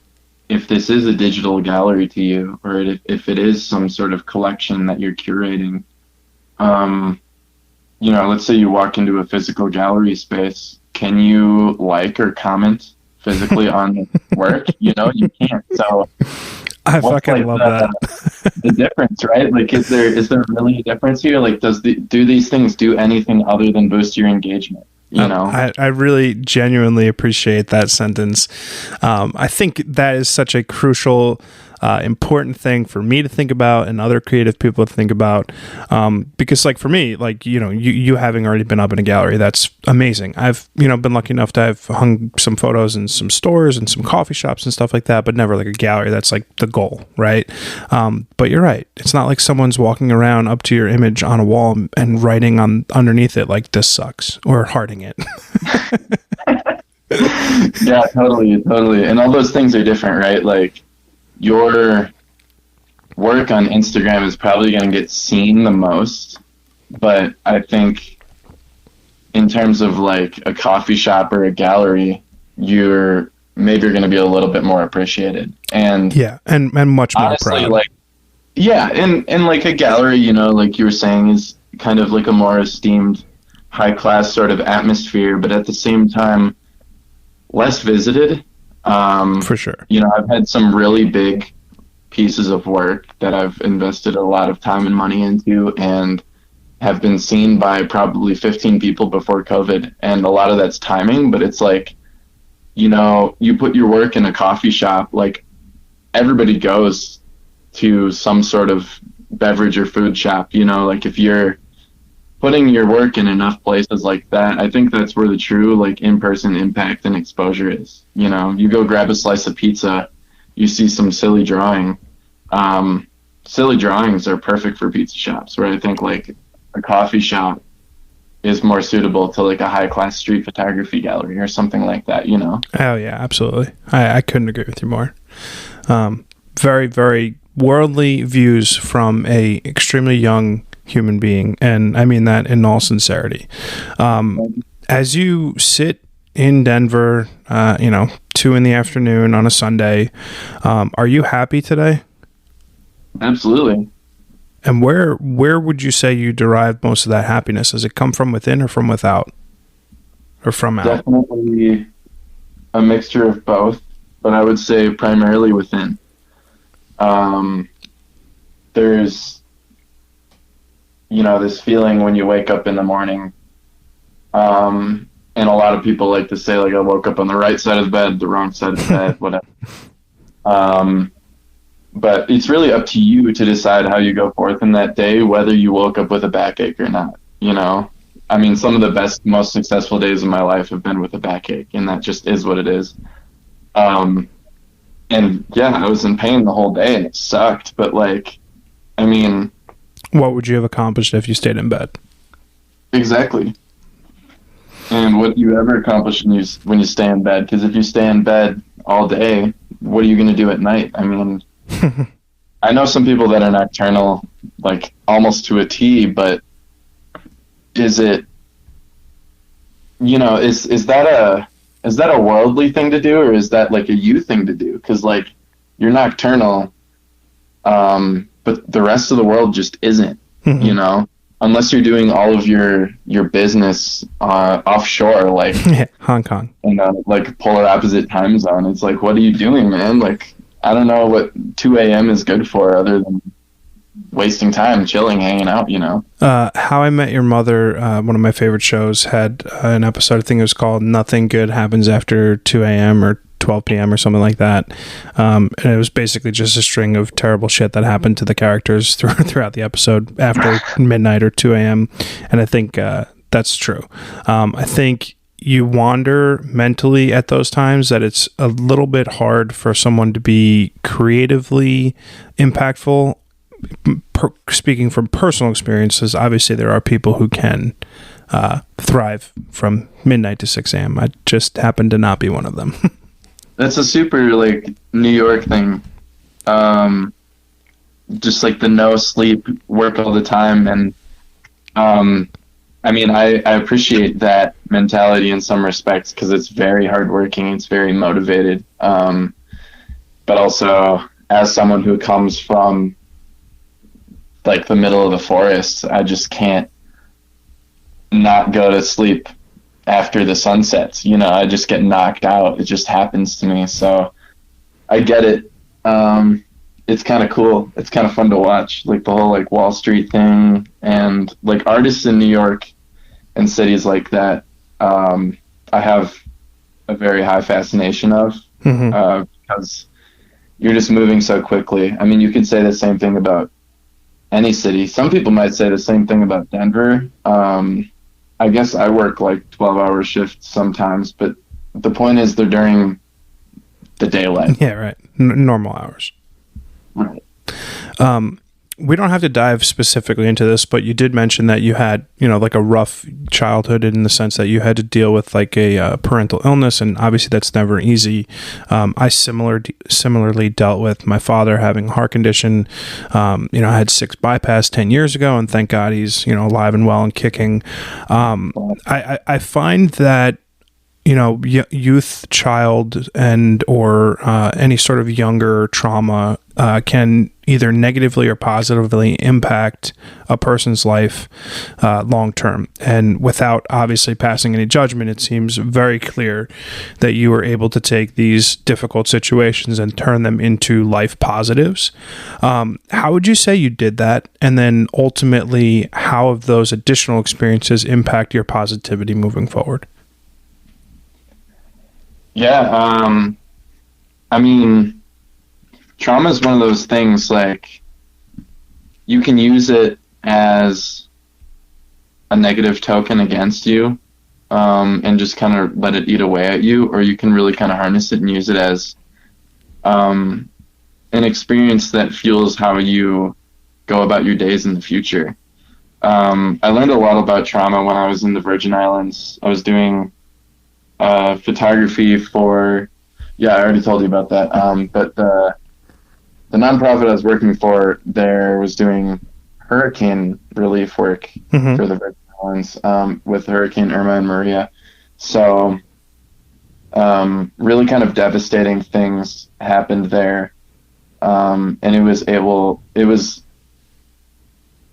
S2: if this is a digital gallery to you, or if it is some sort of collection that you're curating, let's say you walk into a physical gallery space, can you like or comment physically on the work? You can't. So
S1: I fucking love that.
S2: The difference, right? Like, is there really a difference here? Like, do these things do anything other than boost your engagement?
S1: I really genuinely appreciate that sentence. I think that is such a crucial, important thing for me to think about and other creative people to think about. Because like for me, like, you having already been up in a gallery, that's amazing. I've, been lucky enough to have hung some photos in some stores and some coffee shops and stuff like that, but never like a gallery. That's like the goal, right? But you're right. It's not like someone's walking around up to your image on a wall and writing on underneath it like this sucks, or hearting it.
S2: Yeah, totally. And all those things are different, right? Like, your work on Instagram is probably going to get seen the most, but I think in terms of like a coffee shop or a gallery, you're going to be a little bit more appreciated. And
S1: yeah, and much more
S2: honestly,
S1: proud.
S2: like, yeah, and like a gallery, like you were saying, is kind of like a more esteemed, high class sort of atmosphere, but at the same time, less visited.
S1: For sure.
S2: I've had some really big pieces of work that I've invested a lot of time and money into, and have been seen by probably 15 people before COVID. And a lot of that's timing, but it's like, you put your work in a coffee shop, like everybody goes to some sort of beverage or food shop, like if you're putting your work in enough places like that, I think that's where the true like in-person impact and exposure is. You go grab a slice of pizza, you see some silly drawing. Silly drawings are perfect for pizza shops, where I think like a coffee shop is more suitable to like a high-class street photography gallery or something like that,
S1: Oh yeah, absolutely. I couldn't agree with you more. Very, very worldly views from a extremely young human being, and I mean that in all sincerity. As you sit in Denver, 2 p.m. on a Sunday, are you happy today?
S2: Absolutely.
S1: And where would you say you derive most of that happiness? Does it come from within or from without, or from out?
S2: Definitely a mixture of both, but I would say primarily within. There's this feeling when you wake up in the morning, and a lot of people like to say, like, I woke up on the right side of the bed, the wrong side of the bed, whatever. But it's really up to you to decide how you go forth in that day, whether you woke up with a backache or not. I mean, some of the best, most successful days of my life have been with a backache, and that just is what it is. And yeah, I was in pain the whole day, and it sucked, but like, I mean,
S1: what would you have accomplished if you stayed in bed?
S2: Exactly. And what do you ever accomplish when you stay in bed? Because if you stay in bed all day, what are you going to do at night? I mean, I know some people that are nocturnal, like almost to a T, but is it, is that a worldly thing to do, or is that like a you thing to do? Because like you're nocturnal, but the rest of the world just isn't, unless you're doing all of your business offshore, like
S1: Hong Kong,
S2: like polar opposite time zone. It's like, what are you doing, man? Like, I don't know what 2 a.m. is good for, other than wasting time, chilling, hanging out,
S1: How I Met Your Mother, one of my favorite shows, had an episode, I think it was called Nothing Good Happens After 2 a.m. or 12 p.m. or something like that. And it was basically just a string of terrible shit that happened to the characters throughout the episode after midnight or 2 a.m. And I think that's true. I think you wander mentally at those times, that it's a little bit hard for someone to be creatively impactful. Speaking from personal experiences, obviously there are people who can thrive from midnight to 6 a.m. I just happen to not be one of them.
S2: That's a super like New York thing. just like the no sleep, work all the time. And I mean, I appreciate that mentality in some respects because it's very hardworking, it's very motivated. But also, as someone who comes from like the middle of the forest, I just can't not go to sleep after the sun sets. You know, I just get knocked out. It just happens to me. So I get it. It's kind of cool. It's kind of fun to watch, like the whole like Wall Street thing and like artists in New York and cities like that. I have a very high fascination of because you're just moving so quickly. I mean, you could say the same thing about any city. Some people might say the same thing about Denver. I guess I work like 12-hour shifts sometimes, but the point is they're during the daylight.
S1: Yeah, right. Normal hours.
S2: Right.
S1: We don't have to dive specifically into this, but you did mention that you had, you know, like a rough childhood in the sense that you had to deal with like a parental illness, and obviously that's never easy. I similarly dealt with my father having a heart condition. You know, I had 6 bypass 10 years ago, and thank God he's, you know, alive and well and kicking. I find that, you know, youth, child, and or any sort of younger trauma can either negatively or positively impact a person's life long term. And without obviously passing any judgment, it seems very clear that you were able to take these difficult situations and turn them into life positives. How would you say you did that? And then ultimately, how have those additional experiences impact your positivity moving forward?
S2: Yeah, I mean, trauma is one of those things like you can use it as a negative token against you, and just kind of let it eat away at you, or you can really kind of harness it and use it as an experience that fuels how you go about your days in the future. I learned a lot about trauma when I was in the Virgin Islands. I was doing photography for, I already told you about that. But the nonprofit I was working for there was doing hurricane relief work for the Virgin Islands with Hurricane Irma and Maria. So really kind of devastating things happened there. And it was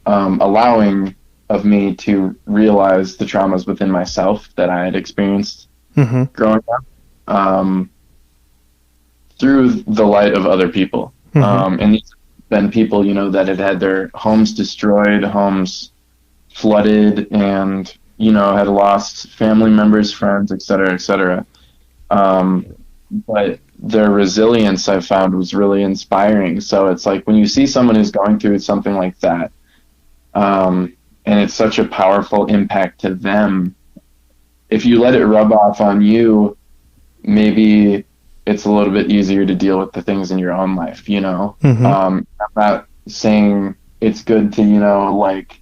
S2: allowing of me to realize the traumas within myself that I had experienced growing up, through the light of other people. And these have been people, you know, that had their homes destroyed, homes flooded, and, you know, had lost family members, friends, et cetera, et cetera. But their resilience, I found, was really inspiring. So it's like when you see someone who's going through something like that, and it's such a powerful impact to them, if you let it rub off on you, maybe it's a little bit easier to deal with the things in your own life, you know? I'm not saying it's good to, you know, like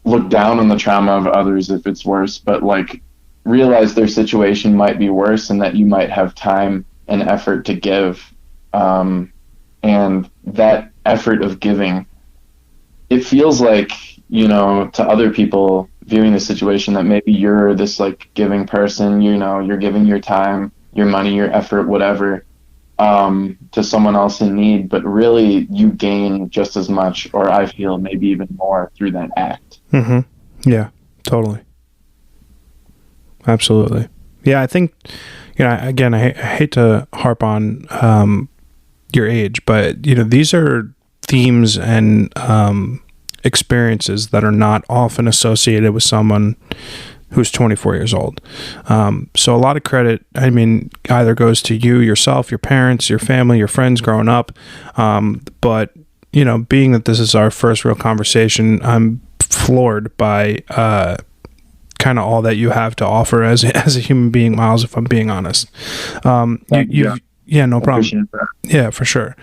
S2: look down on the trauma of others if it's worse, but like realize their situation might be worse and that you might have time and effort to give. And that effort of giving, it feels like, you know, to other people viewing the situation that maybe you're this like giving person, you know, you're giving your time, your money, your effort, whatever, to someone else in need, but really you gain just as much, or I feel maybe even more through that act.
S1: Yeah, totally. Absolutely. Yeah, I think, you know, again, I hate to harp on your age, but, you know, these are themes and experiences that are not often associated with someone who's 24 years old. So a lot of credit, I mean, either goes to you, yourself, your parents, your family, your friends growing up. But, you know, being that this is our first real conversation, I'm floored by kind of all that you have to offer as a human being, Miles, if I'm being honest. Yeah, no problem. Yeah, for sure.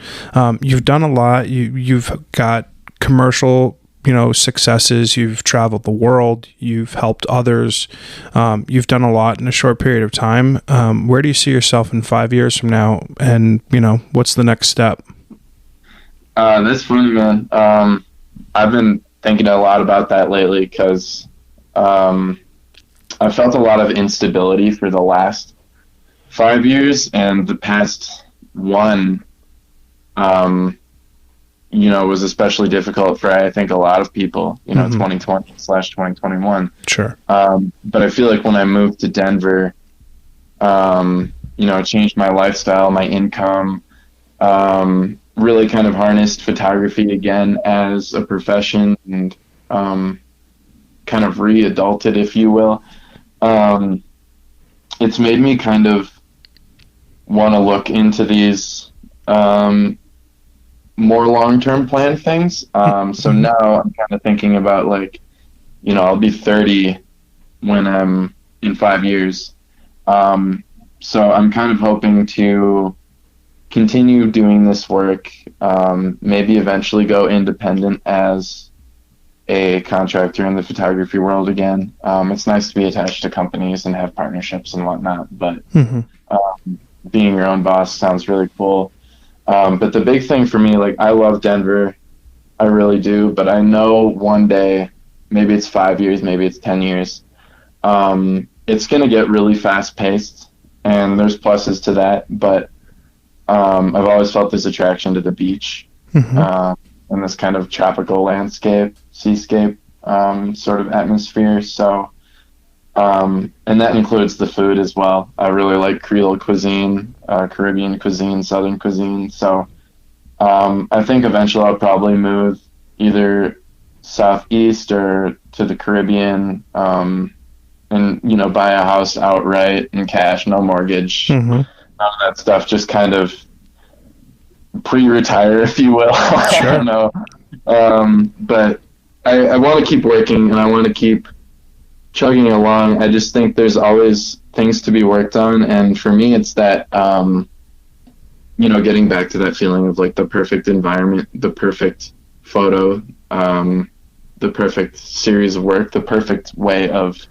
S1: You've done a lot. You've got commercial, you know, successes. You've traveled the world. You've helped others. You've done a lot in a short period of time. Where do you see yourself in 5 years from now? And, you know, what's the next step?
S2: That's funny, man. I've been thinking a lot about that lately because um, I felt a lot of instability for the last 5 years, and the past one, um, was especially difficult for I think a lot of people. 2020/2021.
S1: Sure.
S2: But I feel like when I moved to Denver, it changed my lifestyle, my income. Really kind of harnessed photography again as a profession and kind of re-adulted, if you will. It's made me kind of want to look into these more long-term plan things. So now I'm kind of thinking about like, I'll be 30 when I'm in 5 years. So I'm kind of hoping to continue doing this work, maybe eventually go independent as a contractor in the photography world again. It's nice to be attached to companies and have partnerships and whatnot, but being your own boss sounds really cool. But the big thing for me, like, I love Denver, I really do, but I know one day, maybe it's 5 years, maybe it's 10 years, it's going to get really fast paced, and there's pluses to that, but I've always felt this attraction to the beach, and this kind of tropical landscape, seascape, sort of atmosphere. So, and that includes the food as well. I really like Creole cuisine, Caribbean cuisine, Southern cuisine. So, I think eventually I'll probably move either southeast or to the Caribbean, and buy a house outright in cash, no mortgage. None of that stuff, just kind of pre-retire, if you will.
S1: Sure.
S2: I don't know. But I want to keep working and I want to keep chugging along. I just think there's always things to be worked on. And for me, it's that, getting back to that feeling of like the perfect environment, the perfect photo, the perfect series of work, the perfect way of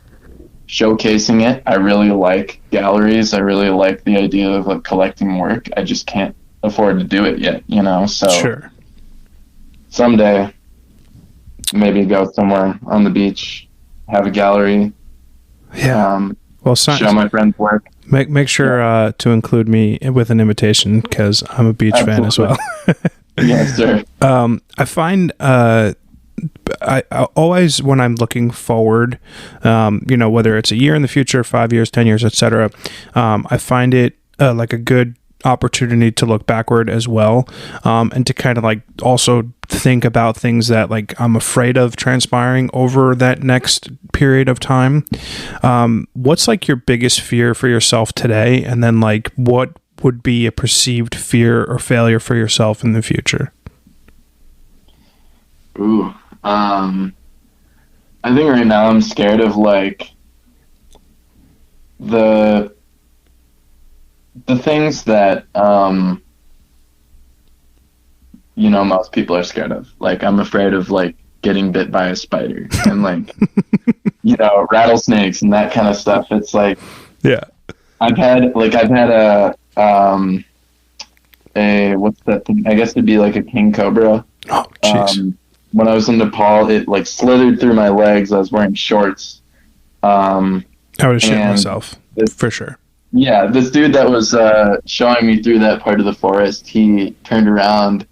S2: showcasing it. I really like galleries. I really like the idea of like collecting work. I just can't afford to do it yet, so
S1: Sure.
S2: Someday maybe go somewhere on the beach, have a gallery,
S1: well,
S2: show my friends work.
S1: Make sure to include me with an invitation because I'm a beach fan as well.
S2: Yes, sir.
S1: I find I always, when I'm looking forward, whether it's a year in the future, 5 years, 10 years, etc., I find it like a good opportunity to look backward as well, and to kind of like also think about things that like I'm afraid of transpiring over that next period of time. What's like your biggest fear for yourself today, and then like what would be a perceived fear or failure for yourself in the future?
S2: Ooh. I think right now I'm scared of like the things that most people are scared of. Like I'm afraid of like getting bit by a spider and like rattlesnakes and that kind of stuff. It's like I've had a what's that thing? I guess it'd be like a king cobra.
S1: Oh, jeez.
S2: When I was in Nepal, it like slithered through my legs. I was wearing shorts. I
S1: would have shit myself for sure.
S2: Yeah, this dude that was showing me through that part of the forest, he turned around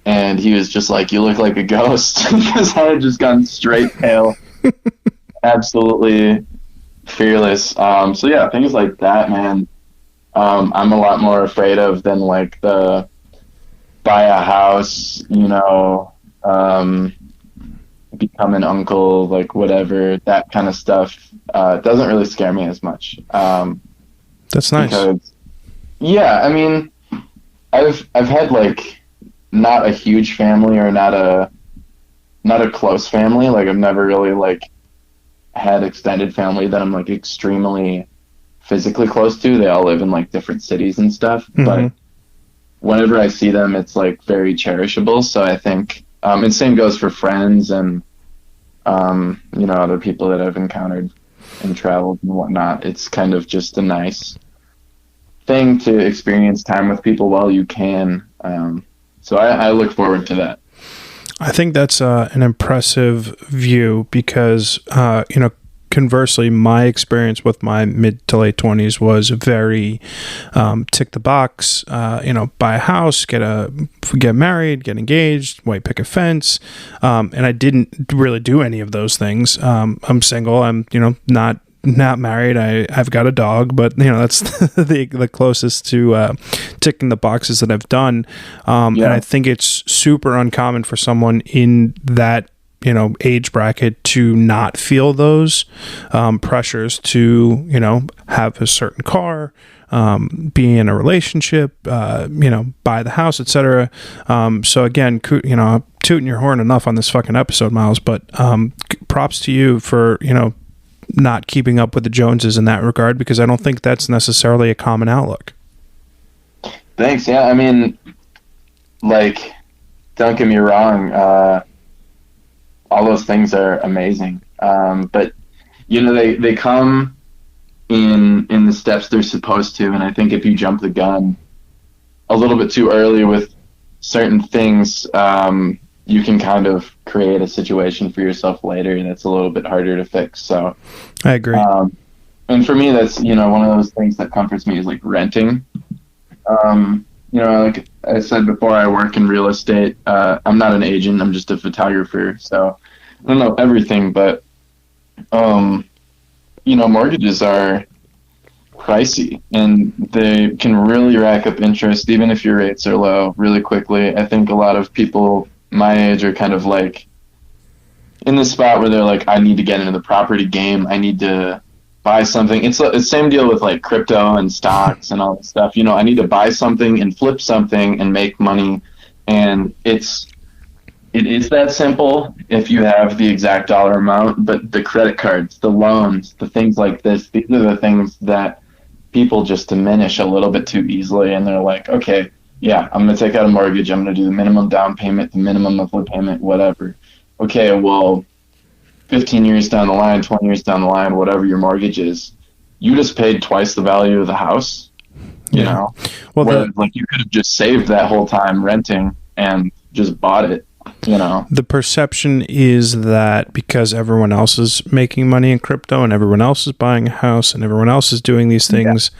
S2: and he was just like, "You look like a ghost," because I had just gotten straight pale, absolutely fearless. So yeah, things like that, man. I'm a lot more afraid of than like the buy a house, become an uncle, like whatever, that kind of stuff. Doesn't really scare me as much.
S1: That's nice.
S2: Because, yeah, I mean, I've had like not a huge family or not a close family. Like I've never really like had extended family that I'm like extremely physically close to. They all live in like different cities and stuff. But whenever I see them, it's like very cherishable. So I think, and same goes for friends and, other people that I've encountered and traveled and whatnot. It's kind of just a nice thing to experience time with people while you can. So I look forward to that.
S1: I think that's an impressive view because, conversely, my experience with my mid to late 20s was very tick the box, buy a house, get married, get engaged, white picket fence. And I didn't really do any of those things. I'm single. I'm, not married. I've got a dog, but that's the closest to ticking the boxes that I've done. And I think it's super uncommon for someone in that age bracket to not feel those pressures to have a certain car, be in a relationship, buy the house, etc. So again, tooting your horn enough on this fucking episode, Miles, but props to you for not keeping up with the Joneses in that regard, because I don't think that's necessarily a common outlook.
S2: Thanks. Yeah, I mean, don't get me wrong, all those things are amazing, but they come in the steps they're supposed to, and I think if you jump the gun a little bit too early with certain things, you can kind of create a situation for yourself later that's a little bit harder to fix. So
S1: I agree.
S2: And for me, that's, one of those things that comforts me is like renting. Like I said before, I work in real estate. I'm not an agent. I'm just a photographer. So I don't know everything, but, mortgages are pricey and they can really rack up interest, even if your rates are low, really quickly. I think a lot of people my age are kind of like in the spot where they're like, I need to get into the property game. I need to buy something. It's the same deal with like crypto and stocks and all that stuff. I need to buy something and flip something and make money. And it is that simple if you have the exact dollar amount, but the credit cards, the loans, the things like this, these are the things that people just diminish a little bit too easily. And they're like, okay, yeah, I'm going to take out a mortgage. I'm going to do the minimum down payment, the minimum monthly payment, whatever. Okay, well, 15 years down the line, 20 years down the line, whatever your mortgage is, you just paid twice the value of the house, Well, you could have just saved that whole time renting and just bought it,
S1: The perception is that because everyone else is making money in crypto and everyone else is buying a house and everyone else is doing these things,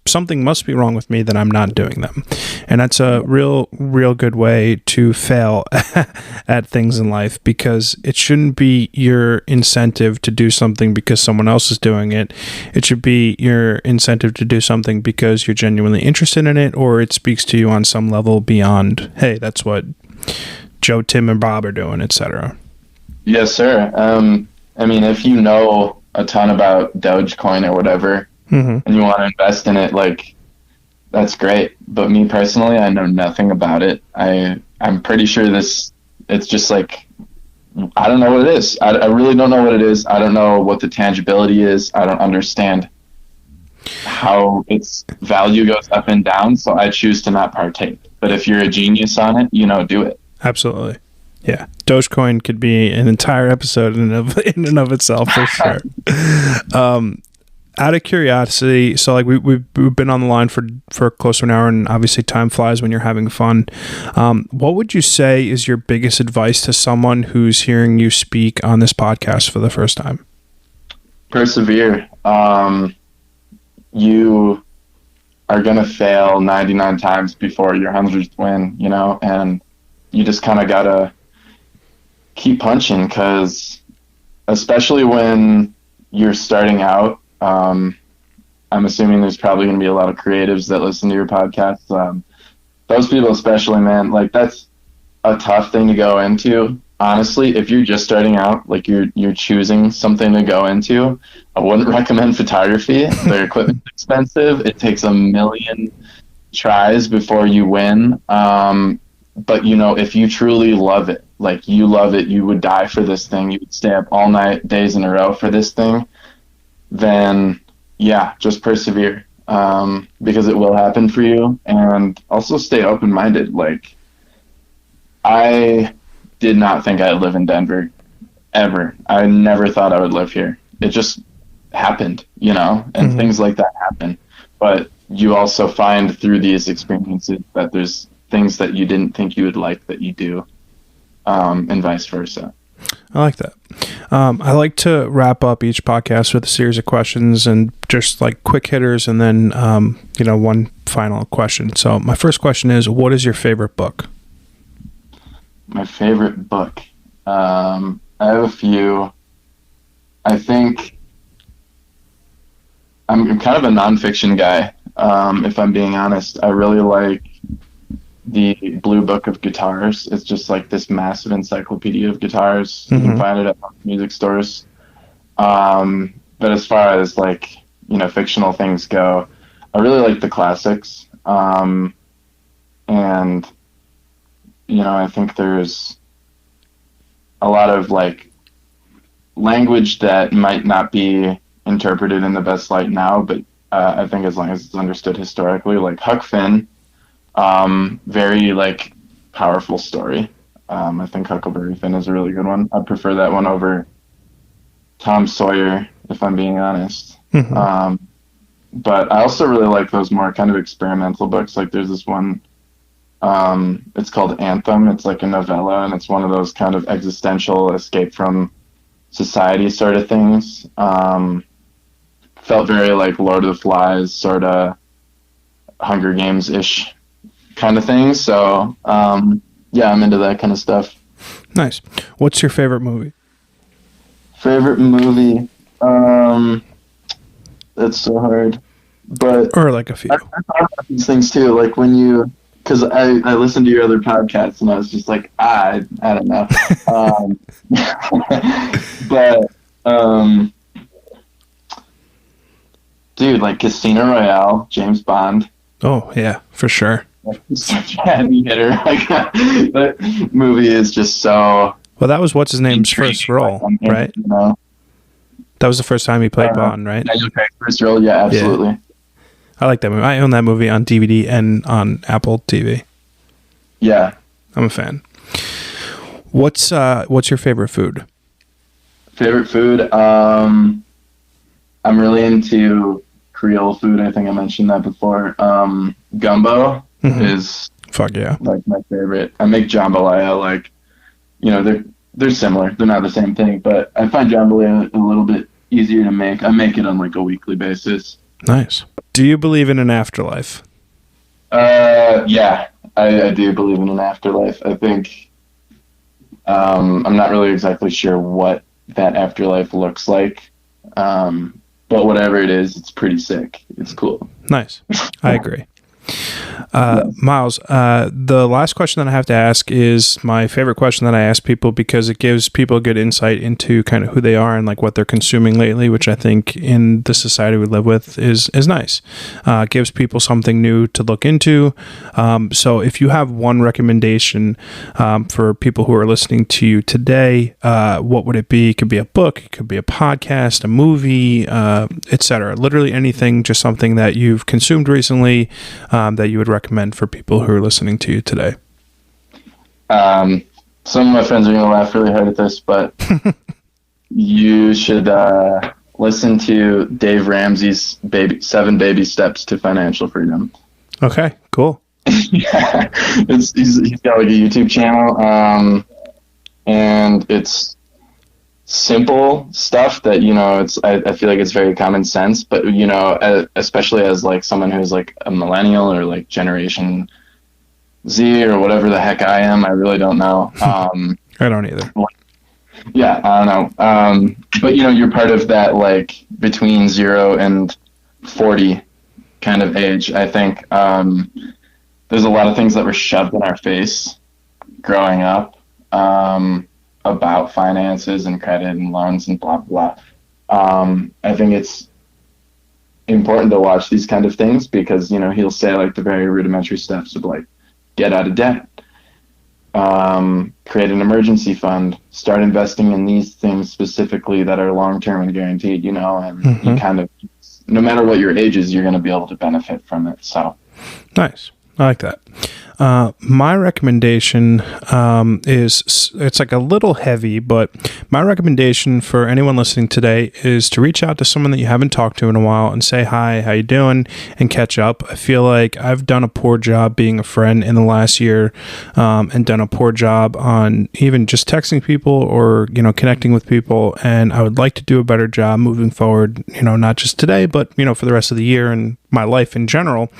S1: something must be wrong with me that I'm not doing them. And that's a real good way to fail at things in life, because it shouldn't be your incentive to do something because someone else is doing it. It should be your incentive to do something because you're genuinely interested in it, or it speaks to you on some level beyond, hey, that's what Joe, Tim, and Bob are doing, etc.
S2: Yes, sir. I mean, if you know a ton about Dogecoin or whatever, and you want to invest in it, that's great. But me personally, I know nothing about it. I'm pretty sure it's just I don't know what it is. I really don't know what it is. I don't know what the tangibility is. I don't understand how its value goes up and down. So I choose to not partake. But if you're a genius on it, do it.
S1: Absolutely. Yeah. Dogecoin could be an entire episode in and of itself, for sure. Out of curiosity, so we've been on the line for close to an hour, and obviously time flies when you're having fun. What would you say is your biggest advice to someone who's hearing you speak on this podcast for the first time?
S2: Persevere. You are going to fail 99 times before your 100th win, and you just kind of got to keep punching, because especially when you're starting out, I'm assuming there's probably going to be a lot of creatives that listen to your podcast. Those people especially, man, that's a tough thing to go into. Honestly, if you're just starting out, you're choosing something to go into, I wouldn't recommend photography. Their equipment's expensive. It takes 1 million tries before you win. But if you truly love it, you love it, you would die for this thing, you would stay up all night, days in a row for this thing, then yeah, just persevere, because it will happen for you. And also stay open-minded. I did not think I'd live in Denver ever. I never thought I would live here. It just happened, and things like that happen. But you also find through these experiences that there's things that you didn't think you would like that you do, and vice versa.
S1: I like that. I like to wrap up each podcast with a series of questions and just like quick hitters, and then one final question. So my first question is, what is your favorite book?
S2: My favorite book. I have a few. I think I'm kind of a nonfiction guy. If I'm being honest, I really like the Blue Book of Guitars. It's just like this massive encyclopedia of guitars. You can find it at music stores. But as far as like, fictional things go, I really like the classics. And, I think there's a lot of like language that might not be interpreted in the best light now, but I think as long as it's understood historically, like Huck Finn, very like powerful story. I think Huckleberry Finn is a really good one. I prefer that one over Tom Sawyer, if I'm being honest. But I also really like those more kind of experimental books. Like there's this one, it's called Anthem. It's like a novella, and it's one of those kind of existential escape from society sort of things. Felt very like Lord of the Flies, sort of Hunger Games-ish kind of thing. So, yeah, I'm into that kind of stuff.
S1: Nice. What's your favorite movie?
S2: Favorite movie? That's so hard. But
S1: or like a few.
S2: I thought about these things too. Like when you, because I listened to your other podcasts and I was just like, I don't know. But dude, like Casino Royale, James Bond.
S1: Oh yeah, for sure.
S2: Such a heavy hitter. Like that movie is just so.
S1: Well, that was what's his name's first role, right? That was the first time he played Bond, right?
S2: First role, yeah, absolutely. Yeah.
S1: I like that movie. I own that movie on DVD and on Apple TV.
S2: Yeah,
S1: I'm a fan. What's your favorite food?
S2: Favorite food? I'm really into Creole food. I think I mentioned that before. Gumbo is
S1: fuck yeah,
S2: like my favorite. I make jambalaya. Like, they're similar. They're not the same thing, but I find jambalaya a little bit easier to make. I make it on like a weekly basis.
S1: Nice. Do you believe in an afterlife?
S2: Yeah, I do believe in an afterlife. I think I'm not really exactly sure what that afterlife looks like. But whatever it is, it's pretty sick. It's cool.
S1: Nice. I agree. Miles, the last question that I have to ask is my favorite question that I ask people because it gives people a good insight into kind of who they are and like what they're consuming lately, which I think in the society we live with is nice. It gives people something new to look into. So if you have one recommendation for people who are listening to you today, what would it be? It could be a book, it could be a podcast, a movie, etc. Literally anything, just something that you've consumed recently that you would recommend for people who are listening to you today?
S2: Some of my friends are going to laugh really hard at this, but you should listen to Dave Ramsey's 7 Baby Steps to Financial Freedom. Okay, cool. Yeah, he's got like a YouTube channel, and it's simple stuff that I feel like it's very common sense, but especially as like someone who's like a millennial or like Generation Z or whatever the heck I am, I really don't know. I don't either. Yeah, I don't know. But you're part of that like between 0 and 40 kind of age. I think there's a lot of things that were shoved in our face growing up. About finances and credit and loans and blah, blah. I think it's important to watch these kind of things because, he'll say like the very rudimentary steps of like, get out of debt, create an emergency fund, start investing in these things specifically that are long-term and guaranteed, and you kind of, no matter what your age is, you're going to be able to benefit from it. So
S1: nice. I like that. My recommendation it's like a little heavy, but my recommendation for anyone listening today is to reach out to someone that you haven't talked to in a while and say hi, how you doing, and catch up. I feel like I've done a poor job being a friend in the last year, and done a poor job on even just texting people or, connecting with people. And I would like to do a better job moving forward, not just today, but, for the rest of the year and my life in general,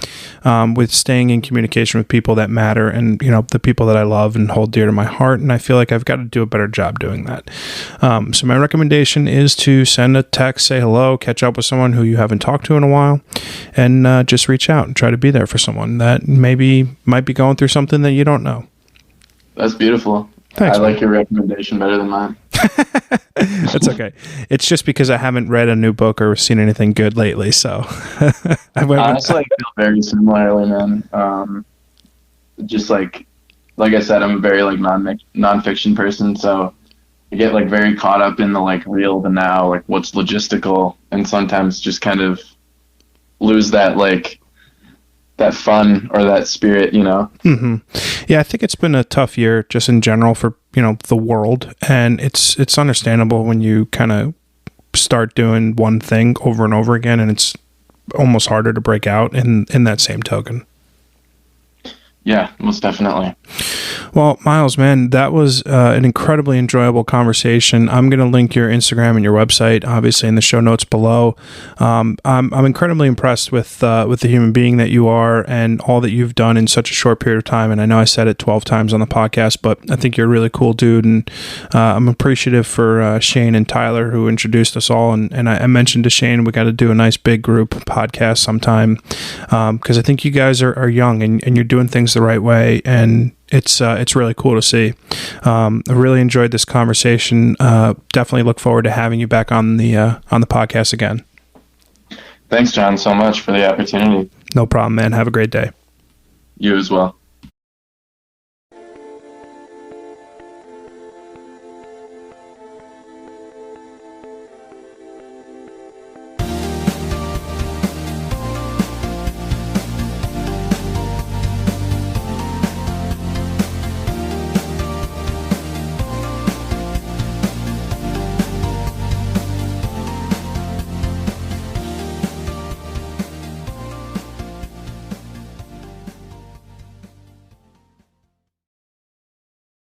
S1: with staying in communication with people that matter and, the people that I love and hold dear to my heart. And I feel like I've got to do a better job doing that. So my recommendation is to send a text, say hello, catch up with someone who you haven't talked to in a while, and just reach out and try to be there for someone that maybe might be going through something that you don't know.
S2: That's beautiful.
S1: Thanks,
S2: I like your recommendation better than mine.
S1: That's okay. It's just because I haven't read a new book or seen anything good lately. So
S2: honestly, I feel very similarly, man. Just like I said, I'm a very nonfiction person, so I get very caught up in the real, the now, what's logistical, and sometimes just kind of lose that that fun or that spirit,
S1: Mm-hmm. Yeah, I think it's been a tough year just in general for, the world. And it's understandable when you kind of start doing one thing over and over again, and it's almost harder to break out in that same token.
S2: Yeah, most definitely.
S1: Well, Miles, man, that was an incredibly enjoyable conversation. I'm going to link your Instagram and your website, obviously, in the show notes below. I'm incredibly impressed with the human being that you are and all that you've done in such a short period of time. And I know I said it 12 times on the podcast, but I think you're a really cool dude. And I'm appreciative for Shane and Tyler, who introduced us all. And I mentioned to Shane, we got to do a nice big group podcast sometime, because I think you guys are young and you're doing things the right way. And it's really cool to see. I really enjoyed this conversation. Definitely look forward to having you back on the podcast again.
S2: Thanks, John, so much for the opportunity.
S1: No problem, man. Have a great day.
S2: You as well.